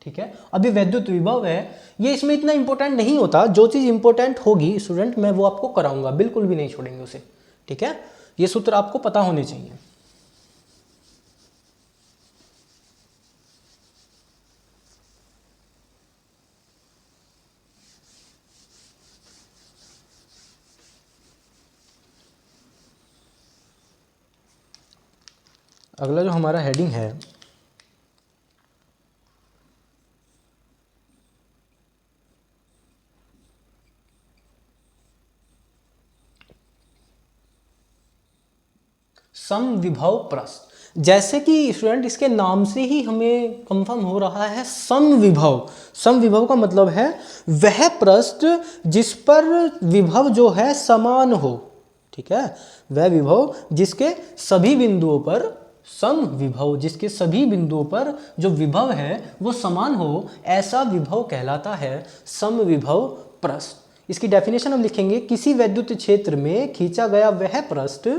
ठीक है, अभी वैद्युत विभव है, ये इसमें इतना इंपॉर्टेंट नहीं होता, जो चीज़ इंपॉर्टेंट होगी स्टूडेंट मैं वो आपको कराऊंगा, बिल्कुल भी नहीं छोड़ेंगे उसे। ठीक है, ये सूत्र आपको पता होने चाहिए। अगला जो हमारा हेडिंग है समविभव प्रस्थ। जैसे कि स्टूडेंट इसके नाम से ही हमें कंफर्म हो रहा है, समविभव। समविभव का मतलब है वह प्रस्थ जिस पर विभव जो है समान हो, ठीक है, वह विभव जिसके सभी बिंदुओं पर, समविभव जिसके सभी बिंदुओं पर जो विभव है वो समान हो, ऐसा विभव कहलाता है समविभव प्रस्थ। इसकी डेफिनेशन हम लिखेंगे, किसी वैद्युत क्षेत्र में खींचा गया वह प्रस्थ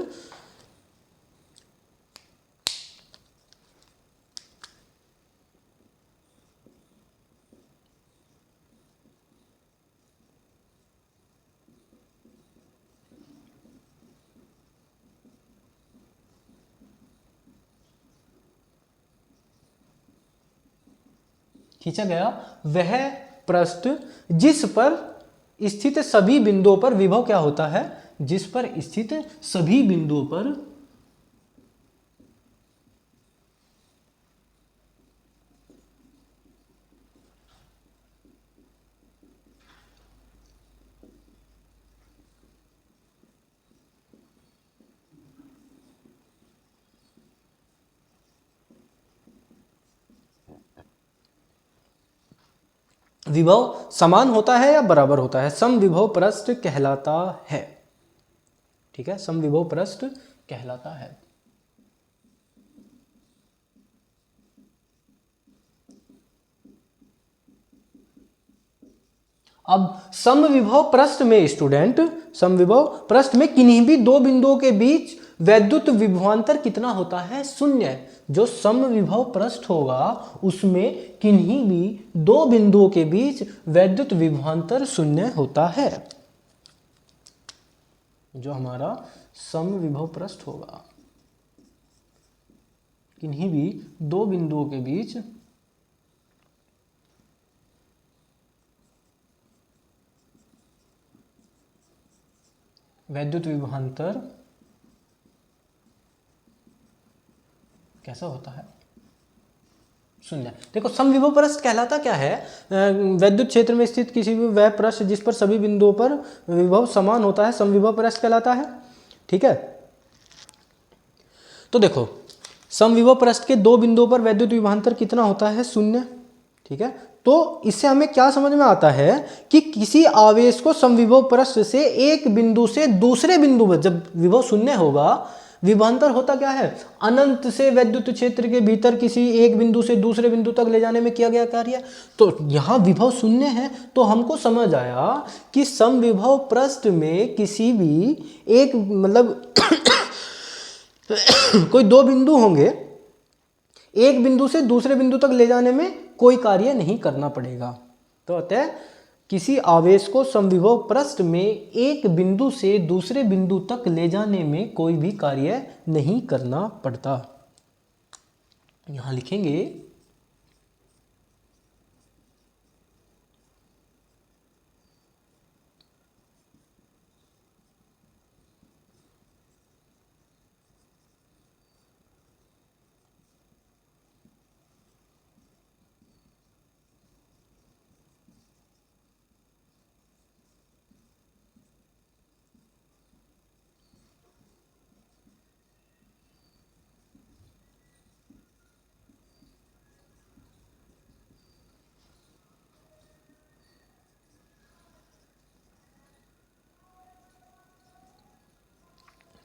खींचा गया वह पृष्ठ जिस पर स्थित सभी बिंदुओं पर विभव क्या होता है, जिस पर स्थित सभी बिंदुओं पर विभव समान होता है या बराबर होता है, समविभव पृष्ठ कहलाता है। ठीक है, समविभव पृष्ठ कहलाता है। अब समविभव पृष्ठ में स्टूडेंट, समविभव पृष्ठ में किन्हीं भी दो बिंदुओं के बीच वैद्युत विभवांतर कितना होता है, शून्य। जो समविभव पृष्ठ होगा उसमें किन्हीं भी दो बिंदुओं के बीच वैद्युत विभवांतर शून्य होता है। जो हमारा समविभव पृष्ठ होगा, किन्हीं भी दो बिंदुओं के बीच वैद्युत विभवांतर कैसा होता है, शून्य। देखो समविभव पृष्ठ कहलाता क्या है, वैद्युत क्षेत्र में स्थित किसी भी वह पृष्ठ जिस पर सभी बिंदुओं पर विभव समान होता है, समविभव पृष्ठ कहलाता है। ठीक है, तो देखो समविभव पृष्ठ के दो बिंदुओं पर वैद्युत विभवांतर कितना होता है, शून्य। ठीक है, तो इससे हमें क्या समझ में आता है कि किसी आवेश को समविभव पृष्ठ से एक बिंदु से दूसरे बिंदु पर, जब विभव शून्य होगा, विभवांतर होता क्या है, अनंत से वैद्युत क्षेत्र के भीतर किसी एक बिंदु से दूसरे बिंदु तक ले जाने में किया गया कार्य। तो यहां विभव शून्य है, तो हमको समझ आया कि समविभव पृष्ठ में किसी भी एक मतलब कोई दो बिंदु होंगे, एक बिंदु से दूसरे बिंदु तक ले जाने में कोई कार्य नहीं करना पड़ेगा। तो अतः किसी आवेश को समविभव पृष्ठ में एक बिंदु से दूसरे बिंदु तक ले जाने में कोई भी कार्य नहीं करना पड़ता। यहां लिखेंगे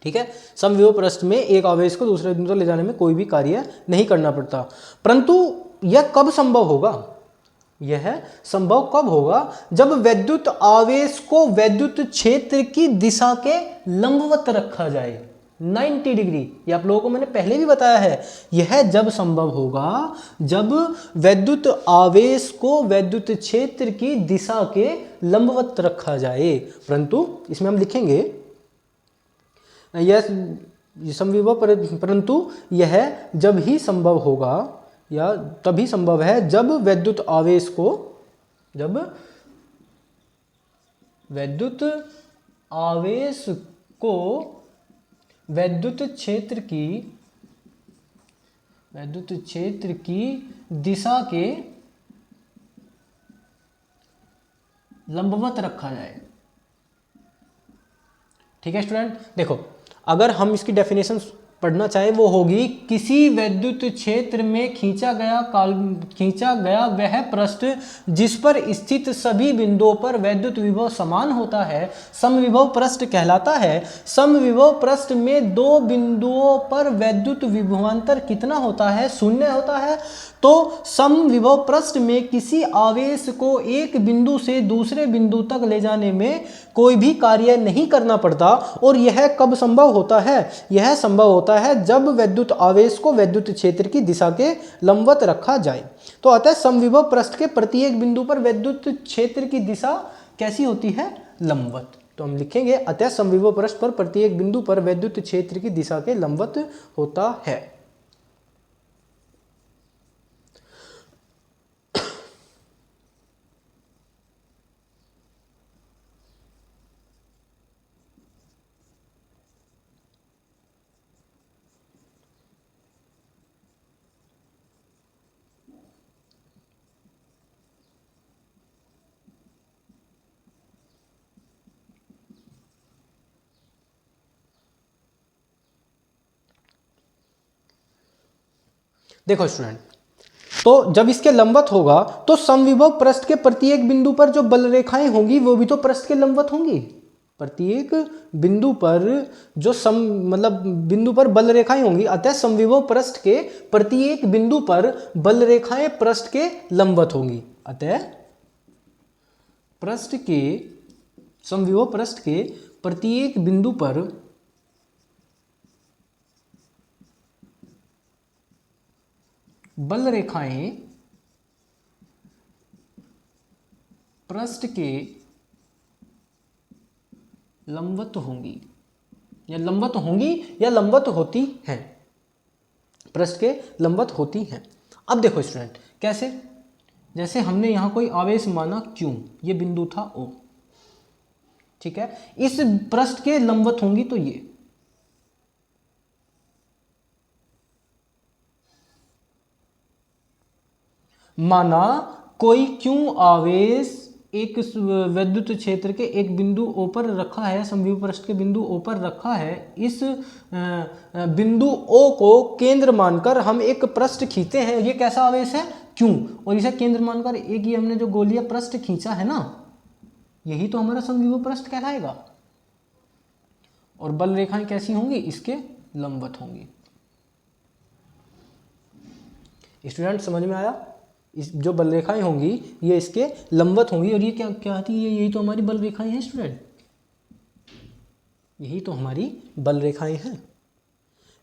ठीक है, समविभव पृष्ठ में एक आवेश को दूसरे बिंदु तक ले जाने में कोई भी कार्य नहीं करना पड़ता। परंतु यह कब संभव होगा, यह संभव कब होगा, जब वैद्युत आवेश को वैद्युत क्षेत्र की दिशा के लंबवत रखा जाए 90 डिग्री। ये आप लोगों को मैंने पहले भी बताया है, यह जब संभव होगा जब वैद्युत आवेश को वैद्युत क्षेत्र की दिशा के लंबवत रखा जाए। परंतु इसमें हम लिखेंगे यह समविभव, परंतु यह जब ही संभव होगा या तभी संभव है जब वैद्युत आवेश को, जब वैद्युत आवेश को वैद्युत क्षेत्र की वैद्युत क्षेत्र की दिशा के लंबवत रखा जाए। ठीक है स्टूडेंट, देखो अगर हम इसकी डेफिनेशन पढ़ना चाहें वो होगी किसी वैद्युत क्षेत्र में खींचा गया वह पृष्ठ जिस पर स्थित सभी बिंदुओं पर वैद्युत विभव समान होता है समविभव पृष्ठ कहलाता है। समविभव पृष्ठ में दो बिंदुओं पर वैद्युत विभवांतर कितना होता है? शून्य होता है। तो समविभव पृष्ठ में किसी आवेश को एक बिंदु से दूसरे बिंदु तक ले जाने में कोई भी कार्य नहीं करना पड़ता। और यह कब संभव होता है? यह संभव होता है जब वैद्युत आवेश को वैद्युत क्षेत्र की दिशा के लंबवत रखा जाए। तो अतः समविभव पृष्ठ के प्रत्येक बिंदु पर वैद्युत क्षेत्र की दिशा कैसी होती है? लंबवत। तो हम लिखेंगे अतः समविभव पृष्ठ पर प्रत्येक बिंदु पर वैद्युत क्षेत्र की दिशा के लंबवत होता है। देखो स्टूडेंट, तो जब इसके लंबवत होगा तो समविभव पृष्ठ के प्रत्येक बिंदु पर जो बल रेखाएं होंगी वो भी तो पृष्ठ के लंबवत होंगी। प्रत्येक बिंदु पर जो बिंदु पर बल रेखाएं होंगी, अतः समविभव पृष्ठ के प्रत्येक बिंदु पर बल रेखाएं पृष्ठ के लंबवत होंगी। अतः समविभव पृष्ठ के प्रत्येक बिंदु पर बल रेखाएं पृष्ठ के लंबवत होंगी या लंबवत होती हैं। पृष्ठ के लंबवत होती हैं। अब देखो स्टूडेंट कैसे, जैसे हमने यहां कोई आवेश माना Q, ये बिंदु था O, ठीक है, इस पृष्ठ के लंबवत होंगी तो ये माना कोई Q आवेश एक वैद्युत क्षेत्र के एक बिंदु O पर रखा है, समविभव पृष्ठ के बिंदु O पर रखा है। इस बिंदु O को केंद्र मानकर हम एक पृष्ठ खींचते हैं। ये कैसा आवेश है? Q, और इसे केंद्र मानकर एक ही हमने जो गोलीय पृष्ठ खींचा है ना, यही तो हमारा समविभव पृष्ठ कहलाएगा। और बल रेखाएं कैसी होंगी? इसके लंबवत होंगी। स्टूडेंट समझ में आया? इस जो बल रेखाएं होंगी ये इसके लंबवत होंगी। और ये क्या आती है? यही तो हमारी बल रेखाएं हैं स्टूडेंट, यही तो हमारी बल रेखाएं हैं।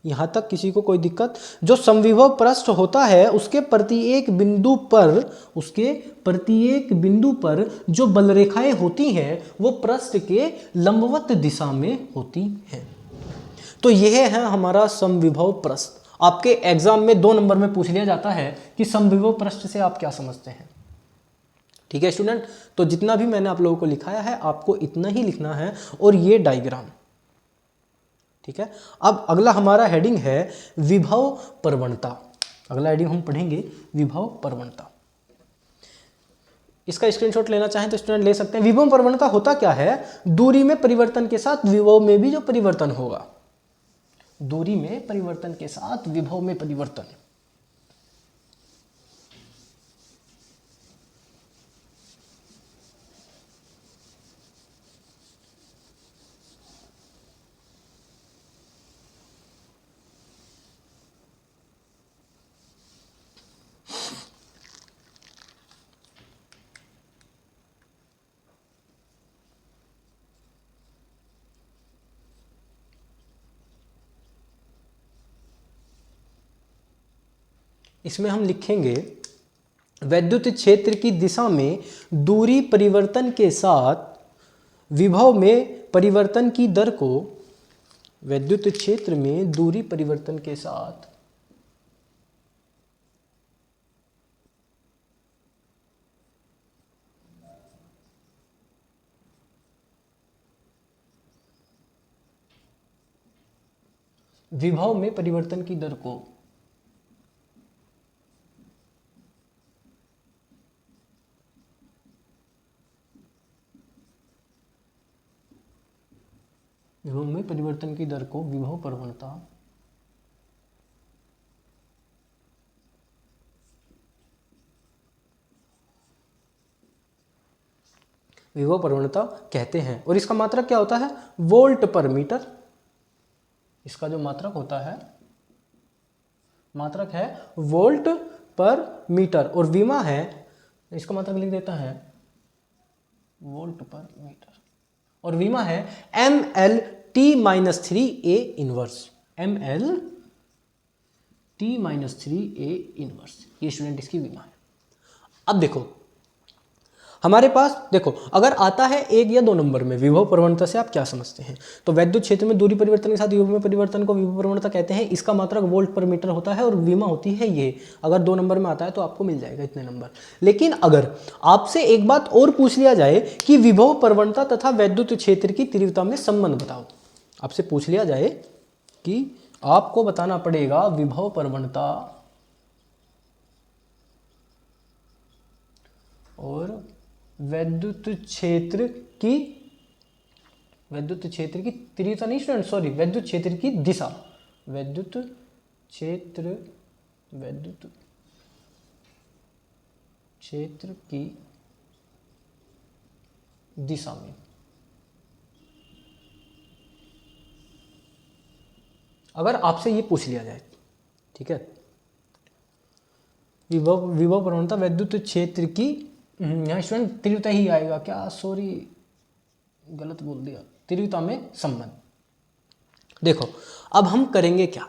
यहां तक किसी को कोई दिक्कत? जो समविभव पृष्ठ होता है उसके प्रत्येक बिंदु पर जो बल रेखाएं होती हैं वो पृष्ठ के लंबवत दिशा में होती हैं। तो यह है हमारा समविभव पृष्ठ। आपके एग्जाम में 2 नंबर में पूछ लिया जाता है कि समविभव पृष्ठ से आप क्या समझते हैं। ठीक है स्टूडेंट, तो जितना भी मैंने आप लोगों को लिखाया है आपको इतना ही लिखना है और ये डायग्राम। ठीक है, अब अगला हमारा हेडिंग है विभव प्रवणता। अगला हेडिंग हम पढ़ेंगे विभव प्रवणता। इसका स्क्रीनशॉट लेना चाहें तो स्टूडेंट ले सकते हैं। विभव प्रवणता होता क्या है? दूरी में परिवर्तन के साथ विभव में भी जो परिवर्तन होगा, दूरी में परिवर्तन के साथ विभव में परिवर्तन। इसमें हम लिखेंगे वैद्युत क्षेत्र की दिशा में दूरी परिवर्तन के साथ विभव में परिवर्तन की दर को, वैद्युत क्षेत्र में दूरी परिवर्तन के साथ विभव में परिवर्तन की दर को विभव में परिवर्तन की दर को विभव प्रवणता कहते हैं। और इसका मात्रक क्या होता है? वोल्ट पर मीटर। इसका जो मात्रक होता है, मात्रक है वोल्ट पर मीटर, और विमा है, इसका मात्रक लिख देता है वोल्ट पर मीटर, और विमा है mL/T-3A इनवर्स, mL/T-3A इनवर्स। ये स्टूडेंट इसकी विमा है। अब देखो हमारे पास, देखो अगर आता है 1 या 2 नंबर में विभव प्रवणता से आप क्या समझते हैं, तो वैद्युत क्षेत्र में दूरी परिवर्तन के साथ विभव में परिवर्तन को विभव प्रवणता कहते हैं। इसका मात्रक वोल्ट पर मीटर होता है और विमा होती है ये। अगर 2 नंबर में आता है तो आपको मिल जाएगा इतने नंबर। लेकिन अगर आपसे एक बात और पूछ लिया जाए कि विभव प्रवणता तथा वैद्युत क्षेत्र की तीव्रता में संबंध बताओ, आपसे पूछ लिया जाए कि आपको बताना पड़ेगा विभव प्रवणता और वैद्युत क्षेत्र की तीव्रता नहीं स्टूडेंट, सॉरी, वैद्युत क्षेत्र की दिशा, वैद्युत क्षेत्र की दिशा में। अगर आपसे ये पूछ लिया जाए, ठीक है, विभव प्रवणता वैद्युत क्षेत्र की, यहाँ स्टूडेंट तीव्रता ही आएगा क्या, सॉरी गलत बोल दिया, तीव्रता में संबंध। देखो अब हम करेंगे क्या,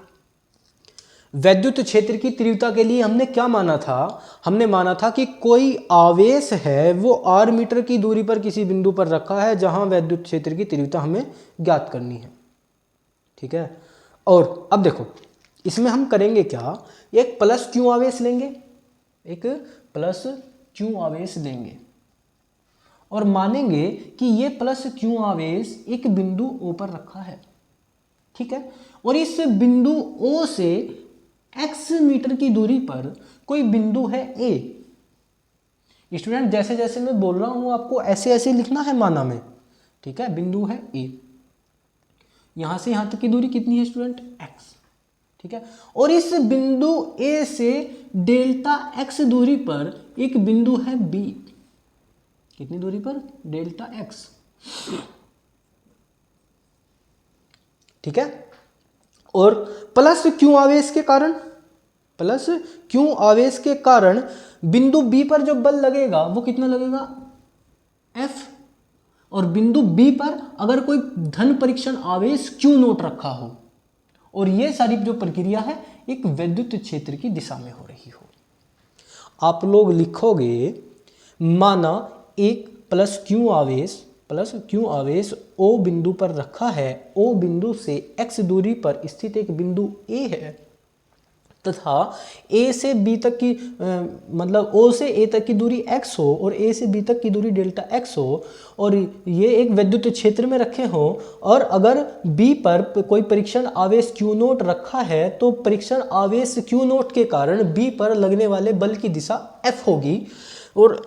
वैद्युत क्षेत्र की तीव्रता के लिए हमने क्या माना था, हमने माना था कि कोई आवेश है वो r मीटर की दूरी पर किसी बिंदु पर रखा है जहां वैद्युत क्षेत्र की तीव्रता हमें ज्ञात करनी है, ठीक है। और अब देखो इसमें हम करेंगे क्या, एक प्लस क्यू आवेश लेंगे, एक प्लस क्यू आवेश लेंगे और मानेंगे कि ये प्लस क्यू आवेश एक बिंदु O पर रखा है, ठीक है, और इस बिंदु O से x मीटर की दूरी पर कोई बिंदु है A। स्टूडेंट जैसे जैसे मैं बोल रहा हूं आपको ऐसे ऐसे लिखना है माना में, ठीक है, बिंदु है A, यहां से यहां तक की दूरी कितनी है स्टूडेंट, x, ठीक है, और इस बिंदु A से डेल्टा x दूरी पर एक बिंदु है B, कितनी दूरी पर, डेल्टा x, ठीक है। और प्लस क्यू आवेश के कारण बिंदु B पर जो बल लगेगा वो कितना लगेगा, F, और बिंदु B पर अगर कोई धन परीक्षण आवेश Q नोट रखा हो, और ये सारी जो प्रक्रिया है एक वैद्युत क्षेत्र की दिशा में हो रही हो। आप लोग लिखोगे माना एक प्लस क्यू आवेश O बिंदु पर रखा है, O बिंदु से x दूरी पर स्थित एक बिंदु A है तथा A से B तक की मतलब O से A तक की दूरी x हो और A से B तक की दूरी डेल्टा x हो, और ये एक वैद्युत क्षेत्र में रखे हो, और अगर B पर कोई परीक्षण आवेश Q नोट रखा है तो परीक्षण आवेश Q नोट के कारण B पर लगने वाले बल की दिशा F होगी। और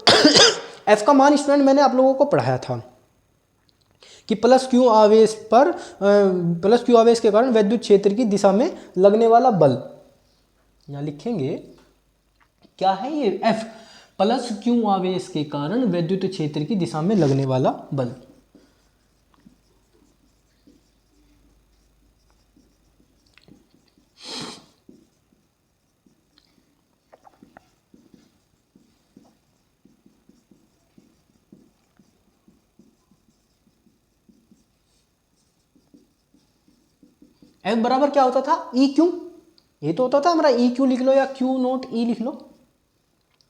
F का मान स्टूडेंट मैंने आप लोगों को पढ़ाया था कि प्लस क्यू आवेश के कारण वैद्युत क्षेत्र की दिशा में लगने वाला बल, यहाँ लिखेंगे क्या है ये, F, प्लस क्यू आवेश के कारण वैद्युत क्षेत्र की दिशा में लगने वाला बल। F बराबर क्या होता था, EQ, ये तो होता था हमारा EQ लिख लो या Q नोट E लिख लो,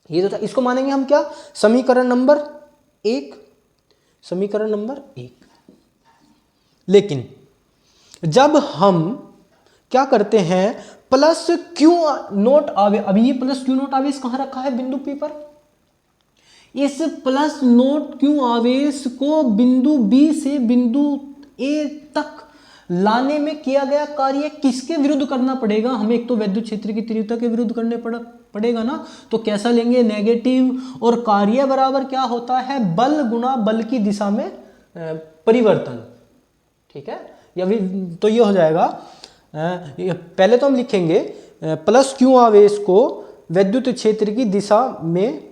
ये तो था। इसको मानेंगे हम क्या, समीकरण नंबर 1। लेकिन जब हम क्या करते हैं, प्लस क्यू नोट आवेश, अभी ये प्लस क्यू नोट आवेश कहां रखा है, बिंदु P पर, इस प्लस नोट क्यू आवेश को बिंदु B से बिंदु A तक लाने में किया गया कार्य किसके विरुद्ध करना पड़ेगा, हमें एक तो वैद्युत क्षेत्र की तीव्रता के विरुद्ध करने पड़ेगा ना, तो कैसा लेंगे, नेगेटिव, और कार्य बराबर क्या होता है, बल गुणा बल की दिशा में परिवर्तन, ठीक है, या तो ये हो जाएगा पहले तो हम लिखेंगे प्लस क्यू आवेश को विद्युत क्षेत्र की दिशा में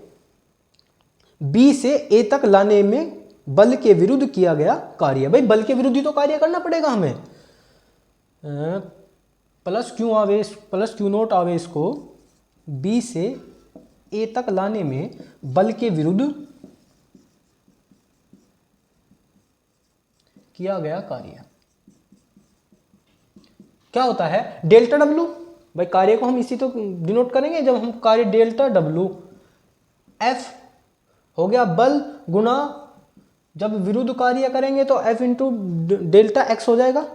बी से ए तक लाने में बल के विरुद्ध किया गया कार्य। भाई बल के विरुद्ध ही तो कार्य करना पड़ेगा हमें। प्लस क्यू नोट आवेश को बी से ए तक लाने में बल के विरुद्ध किया गया कार्य क्या होता है, डेल्टा डब्लू। भाई कार्य को हम इसी तो डिनोट करेंगे जब हम कार्य डेल्टा डब्लू, एफ हो गया बल गुणा, जब विरुद्ध कार्य करेंगे तो एफ इंटू डेल्टा एक्स हो जाएगा,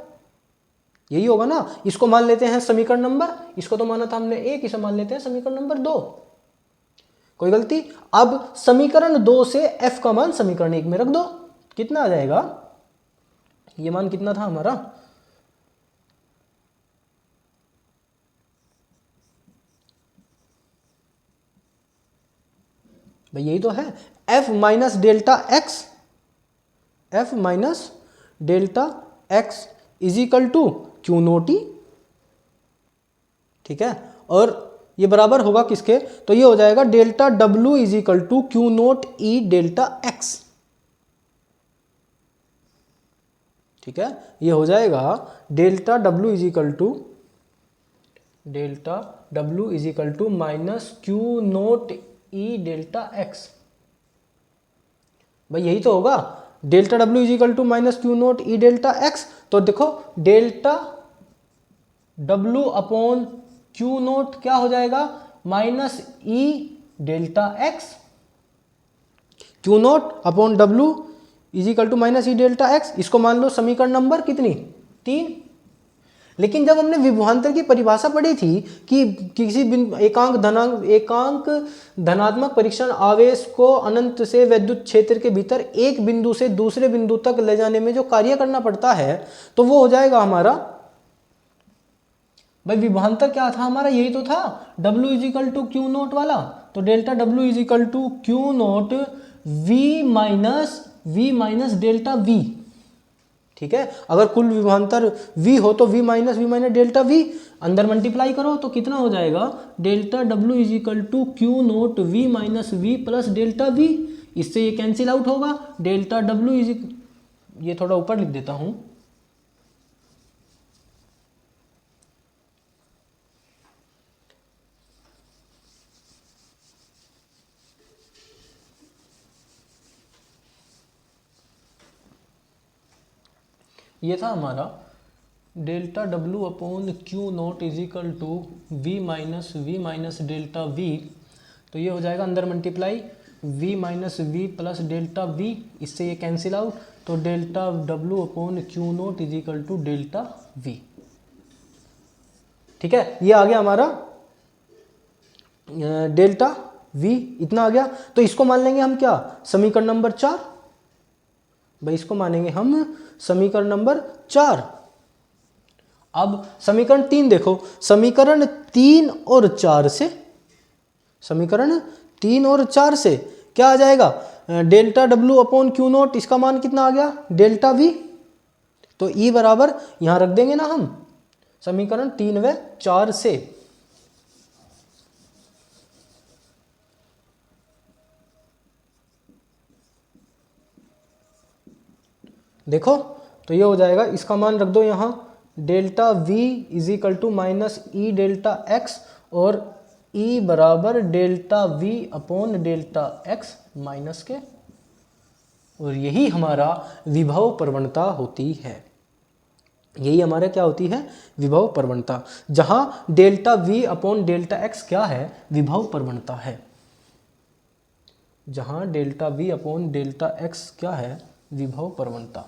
यही होगा ना। इसको मान लेते हैं समीकरण नंबर, इसको तो माना था हमने एक, इसे मान लेते हैं समीकरण नंबर 2। कोई गलती? अब समीकरण 2 से एफ का मान समीकरण 1 में रख दो, कितना आ जाएगा, ये मान कितना था हमारा, भाई यही तो है, F minus delta x, F minus delta x is equal to Q naught E, ठीक है। और ये बराबर होगा किसके, तो ये हो जाएगा delta W is equal to Q naught E delta X, ठीक है। ये हो जाएगा delta W is equal to minus Q naught E delta X. भाई यही तो होगा, delta W is equal to minus Q naught E delta X. तो देखो delta W upon Q naught क्या हो जाएगा, minus E delta X, Q naught upon W is equal to minus E delta x. इसको मान लो समीकरण नंबर कितनी, 3। लेकिन जब हमने विभवांतर की परिभाषा पढ़ी थी कि किसी एकांक धनात्मक परीक्षण आवेश को अनंत से विद्युत क्षेत्र के भीतर एक बिंदु से दूसरे बिंदु तक ले जाने में जो कार्य करना पड़ता है, तो वो हो जाएगा हमारा, भाई विभवांतर क्या था हमारा, यही तो था W is equal to Q naught वाला। तो delta W is equal to Q naught V minus delta V, ठीक है। अगर कुल विभवांतर V हो तो V माइनस डेल्टा V, अंदर मल्टीप्लाई करो तो कितना हो जाएगा, delta W is equal to Q naught V minus V plus delta V। इससे ये कैंसिल आउट होगा, डेल्टा W इज, ये थोड़ा ऊपर लिख देता हूं, ये था हमारा delta W upon Q naught is equal to V minus delta V. तो ये हो जाएगा अंदर multiply v minus V plus delta v, इससे ये कैंसिल आउट, तो delta W upon Q naught is equal to delta v, ठीक है। ये आ गया हमारा डेल्टा v, इतना आ गया। तो इसको मान लेंगे हम क्या, समीकरण नंबर 4। भाई इसको मानेंगे हम समीकरण नंबर 4। अब समीकरण 3 देखो, समीकरण 3 और 4 से क्या आ जाएगा, delta W upon Q note, इसका मान कितना आ गया, डेल्टा वी। तो ई बराबर यहां रख देंगे ना हम, समीकरण 3 व 4 से। देखो तो ये हो जाएगा, इसका मान रख दो यहाँ, delta v is equal to minus E delta X, और e बराबर delta v upon delta x minus के, और यही हमारा विभव प्रवणता होती है। यही हमारा क्या होती है, विभव प्रवणता, जहां delta v upon delta x क्या है, विभव प्रवणता है। जहां delta v upon delta x क्या है, विभव प्रवणता।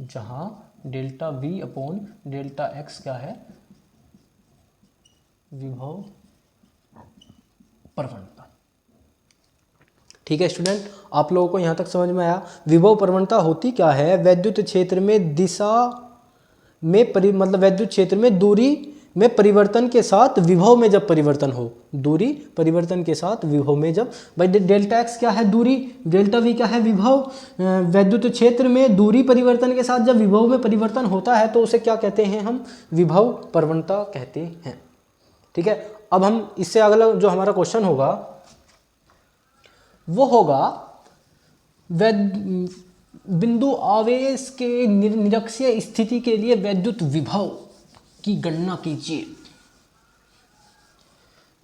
जहां delta v upon delta x क्या है, विभव प्रवणता। ठीक है स्टूडेंट, आप लोगों को यहां तक समझ में आया। विभव प्रवणता होती क्या है, वैद्युत क्षेत्र में दिशा में मतलब वैद्युत क्षेत्र में दूरी में परिवर्तन के साथ विभव में जब परिवर्तन हो, दूरी परिवर्तन के साथ विभव में जब, भाई डेल्टा एक्स क्या है दूरी, डेल्टा वी क्या है विभव। वैद्युत क्षेत्र में दूरी परिवर्तन के साथ जब विभव में परिवर्तन होता है तो उसे क्या कहते हैं हम, विभव प्रवणता कहते हैं। ठीक है, अब हम इससे अगला जो हमारा क्वेश्चन होगा वो होगा बिंदु आवेश के निरक्षीय स्थिति के लिए वैद्युत विभव की गणना कीजिए।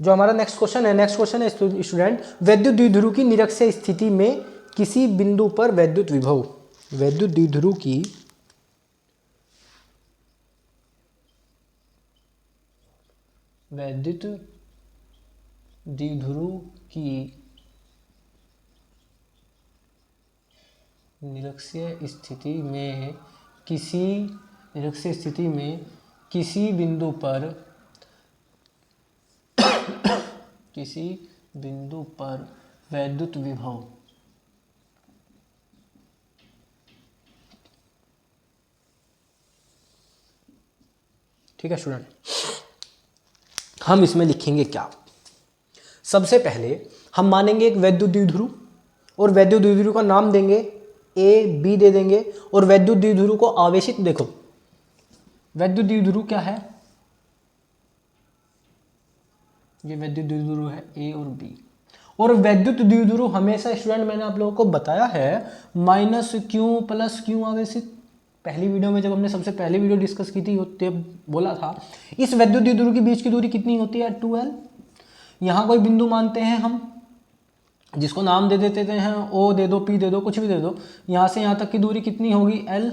जो हमारा नेक्स्ट क्वेश्चन है स्टूडेंट, वैद्युत द्विध्रुव की निरक्षीय स्थिति में किसी बिंदु पर वैद्युत विभव, वैद्युत द्विध्रुव की निरक्षीय स्थिति में किसी बिंदु पर वैद्युत विभव ठीक है स्टूडेंट, हम इसमें लिखेंगे क्या। सबसे पहले हम मानेंगे एक वैद्युत द्विध्रुव और वैद्युत द्विध्रुव का नाम देंगे ए बी दे देंगे और वैद्युत द्विध्रुव को आवेशित, देखो वैद्युत द्विध्रुव क्या है, ये वैद्युत द्विध्रुव है ए और बी, और वैद्युत द्विध्रुव हमेशा स्टूडेंट मैंने आप लोगों को बताया है माइनस क्यू प्लस क्यू आवेशित। पहली वीडियो में जब हमने सबसे पहली वीडियो डिस्कस की थी तब बोला था इस वैद्युत द्विध्रुव के बीच की दूरी कितनी होती है 2l। यहाँ कोई बिंदु मानते हैं हम जिसको नाम दे देते हैं, ओ दे दो, पी दे दो, कुछ भी दे दो, यहाँ से यहाँ तक की दूरी कितनी होगी l,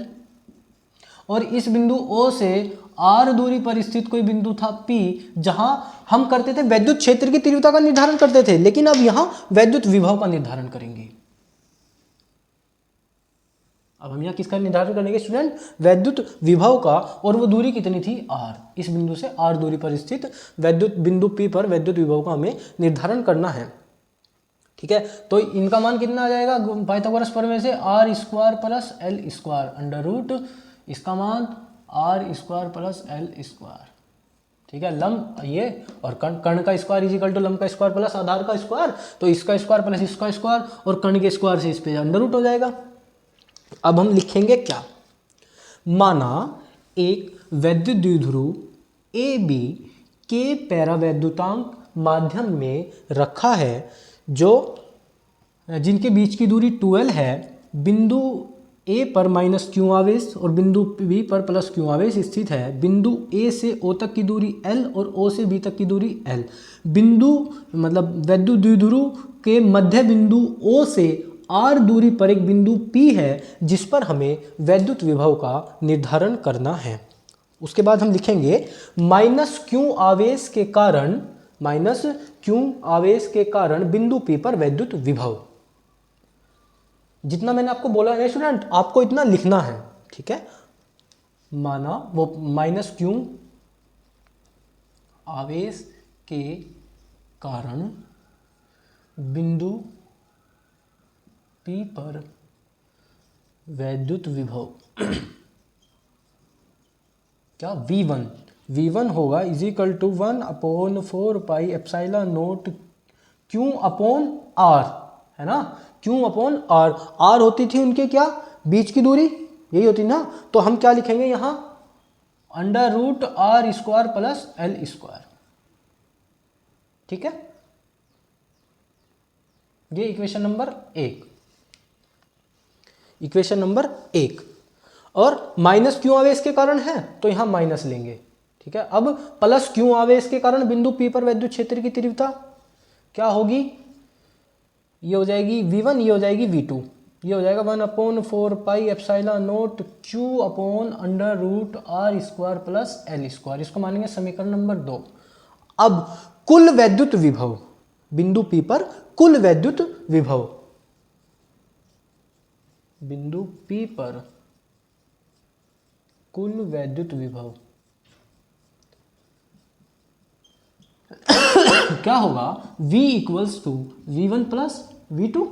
और इस बिंदु O से r दूरी पर स्थित कोई बिंदु था P, जहां हम करते थे वैद्युत क्षेत्र की तीव्रता का निर्धारण करते थे, लेकिन अब यहां वैद्युत विभव का निर्धारण करेंगे। अब हम यहाँ किसका निर्धारण करेंगे स्टूडेंट, वैद्युत विभव का, और वो दूरी कितनी थी r, इस बिंदु से r दूरी पर स्थित वैद्युत बिंदु P पर वैद्युत विभव का हमें निर्धारण करना है। ठीक है, तो इनका मान कितना आ जाएगा, पाइथागोरस प्रमेय से r square plus l square under root, इसका मान r square plus l square. ठीक है, लंब ये और कर्ण का स्क्वायर इज इक्वल टू लंब का स्क्वायर प्लस आधार का स्क्वायर, तो इसका स्क्वायर प्लस इसका स्क्वायर और कर्ण के स्क्वायर से इस पे अंडर रूट हो जाएगा। अब हम लिखेंगे क्या, माना एक वैद्युत द्विध्रुव ए बी के पैरावैद्युतांक माध्यम में रखा है जो जिनके बीच की दूरी 2l है, बिंदु A पर माइनस क्यू आवेश और बिंदु B पर प्लस क्यू आवेश स्थित है। बिंदु A से O तक की दूरी L और O से B तक की दूरी L। बिंदु मतलब वैद्युत द्विध्रुव के मध्य बिंदु O से R दूरी पर एक बिंदु P है जिस पर हमें वैद्युत विभव का निर्धारण करना है। उसके बाद हम लिखेंगे माइनस क्यू आवेश के कारण बिंदु P पर वैद्युत विभव। जितना मैंने आपको बोला है स्टूडेंट, आपको इतना लिखना है। ठीक है, माना वो माइनस क्यू आवेश के कारण बिंदु P पर वैद्युत विभव क्या V1 होगा is equal to 1/4 pi epsilon naught Q upon R, है ना, क्यू अपॉन R। R होती थी उनके क्या बीच की दूरी, यही होती ना, तो हम क्या लिखेंगे यहाँ under root R square plus L square. ठीक है, ये इक्वेशन नंबर एक। और माइनस क्यू आवेश के कारण है तो यहाँ माइनस लेंगे। ठीक है, अब प्लस क्यू आवेश के कारण बिंदु P पर वैद्युत क्षेत्र की तीव्रता क्या होगी, ये हो जाएगी V1, ये हो जाएगी V2, ये हो जाएगा 1/4 pi epsilon naught Q upon under root R square plus L square. इसको मानेंगे समीकरण नंबर 2। अब कुल वैद्युत विभव बिंदु P पर, कुल वैद्युत विभव बिंदु P पर कुल वैद्युत विभव क्या होगा, V equals to V1 plus V2,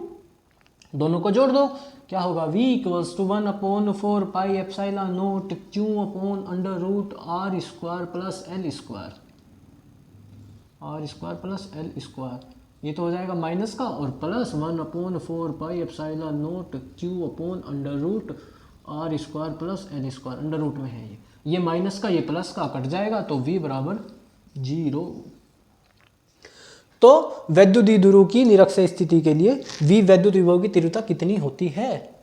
दोनों को जोड़ दो, क्या होगा, v equals to 1/4 pi epsilon naught q upon under root r square plus l square, ये तो हो जाएगा माइनस का, और plus 1/4 pi epsilon naught q upon under root r square plus l square, under root में है ये माइनस का, ये प्लस का कट जाएगा तो v बराबर 0। तो वैद्युत द्विध्रुव की निरक्षीय स्थिति के लिए v वैद्युत विभव की तीव्रता कितनी होती है,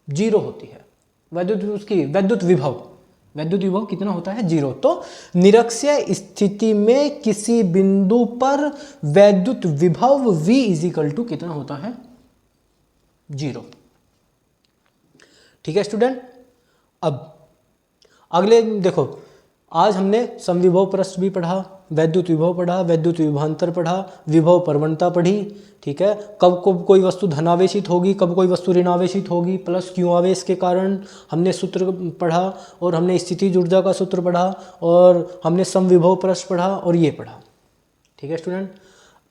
0 होती है। वैद्युत विभव कितना होता है, 0। तो निरक्षीय स्थिति में किसी बिंदु पर वैद्युत विभव v इजिकल टू कितना होता है, 0। ठीक है स्टूडेंट। अब अगले देखो, आज हमने समविभव प्रश्न भी पढ़ा, वैद्युत विभव पढ़ा, वैद्युत विभवांतर पढ़ा, विभव प्रवणता पढ़ी। ठीक है, कब कोई वस्तु धनावेशित होगी, कब कोई वस्तु ऋणावेशित होगी, प्लस क्यू आवेश के कारण हमने सूत्र पढ़ा, और हमने स्थितिज ऊर्जा का सूत्र पढ़ा, और हमने समविभव प्रश्न पढ़ा, और ये पढ़ा। ठीक है स्टूडेंट,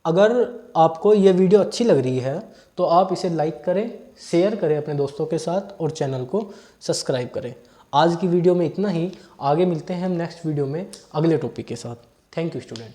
अगर आपको ये वीडियो अच्छी लग रही है तो आप इसे लाइक करें, शेयर करें अपने दोस्तों के साथ, और चैनल को सब्सक्राइब करें। आज की वीडियो में इतना ही, आगे मिलते हैं हम नेक्स्ट वीडियो में अगले टॉपिक के साथ। Thank you student.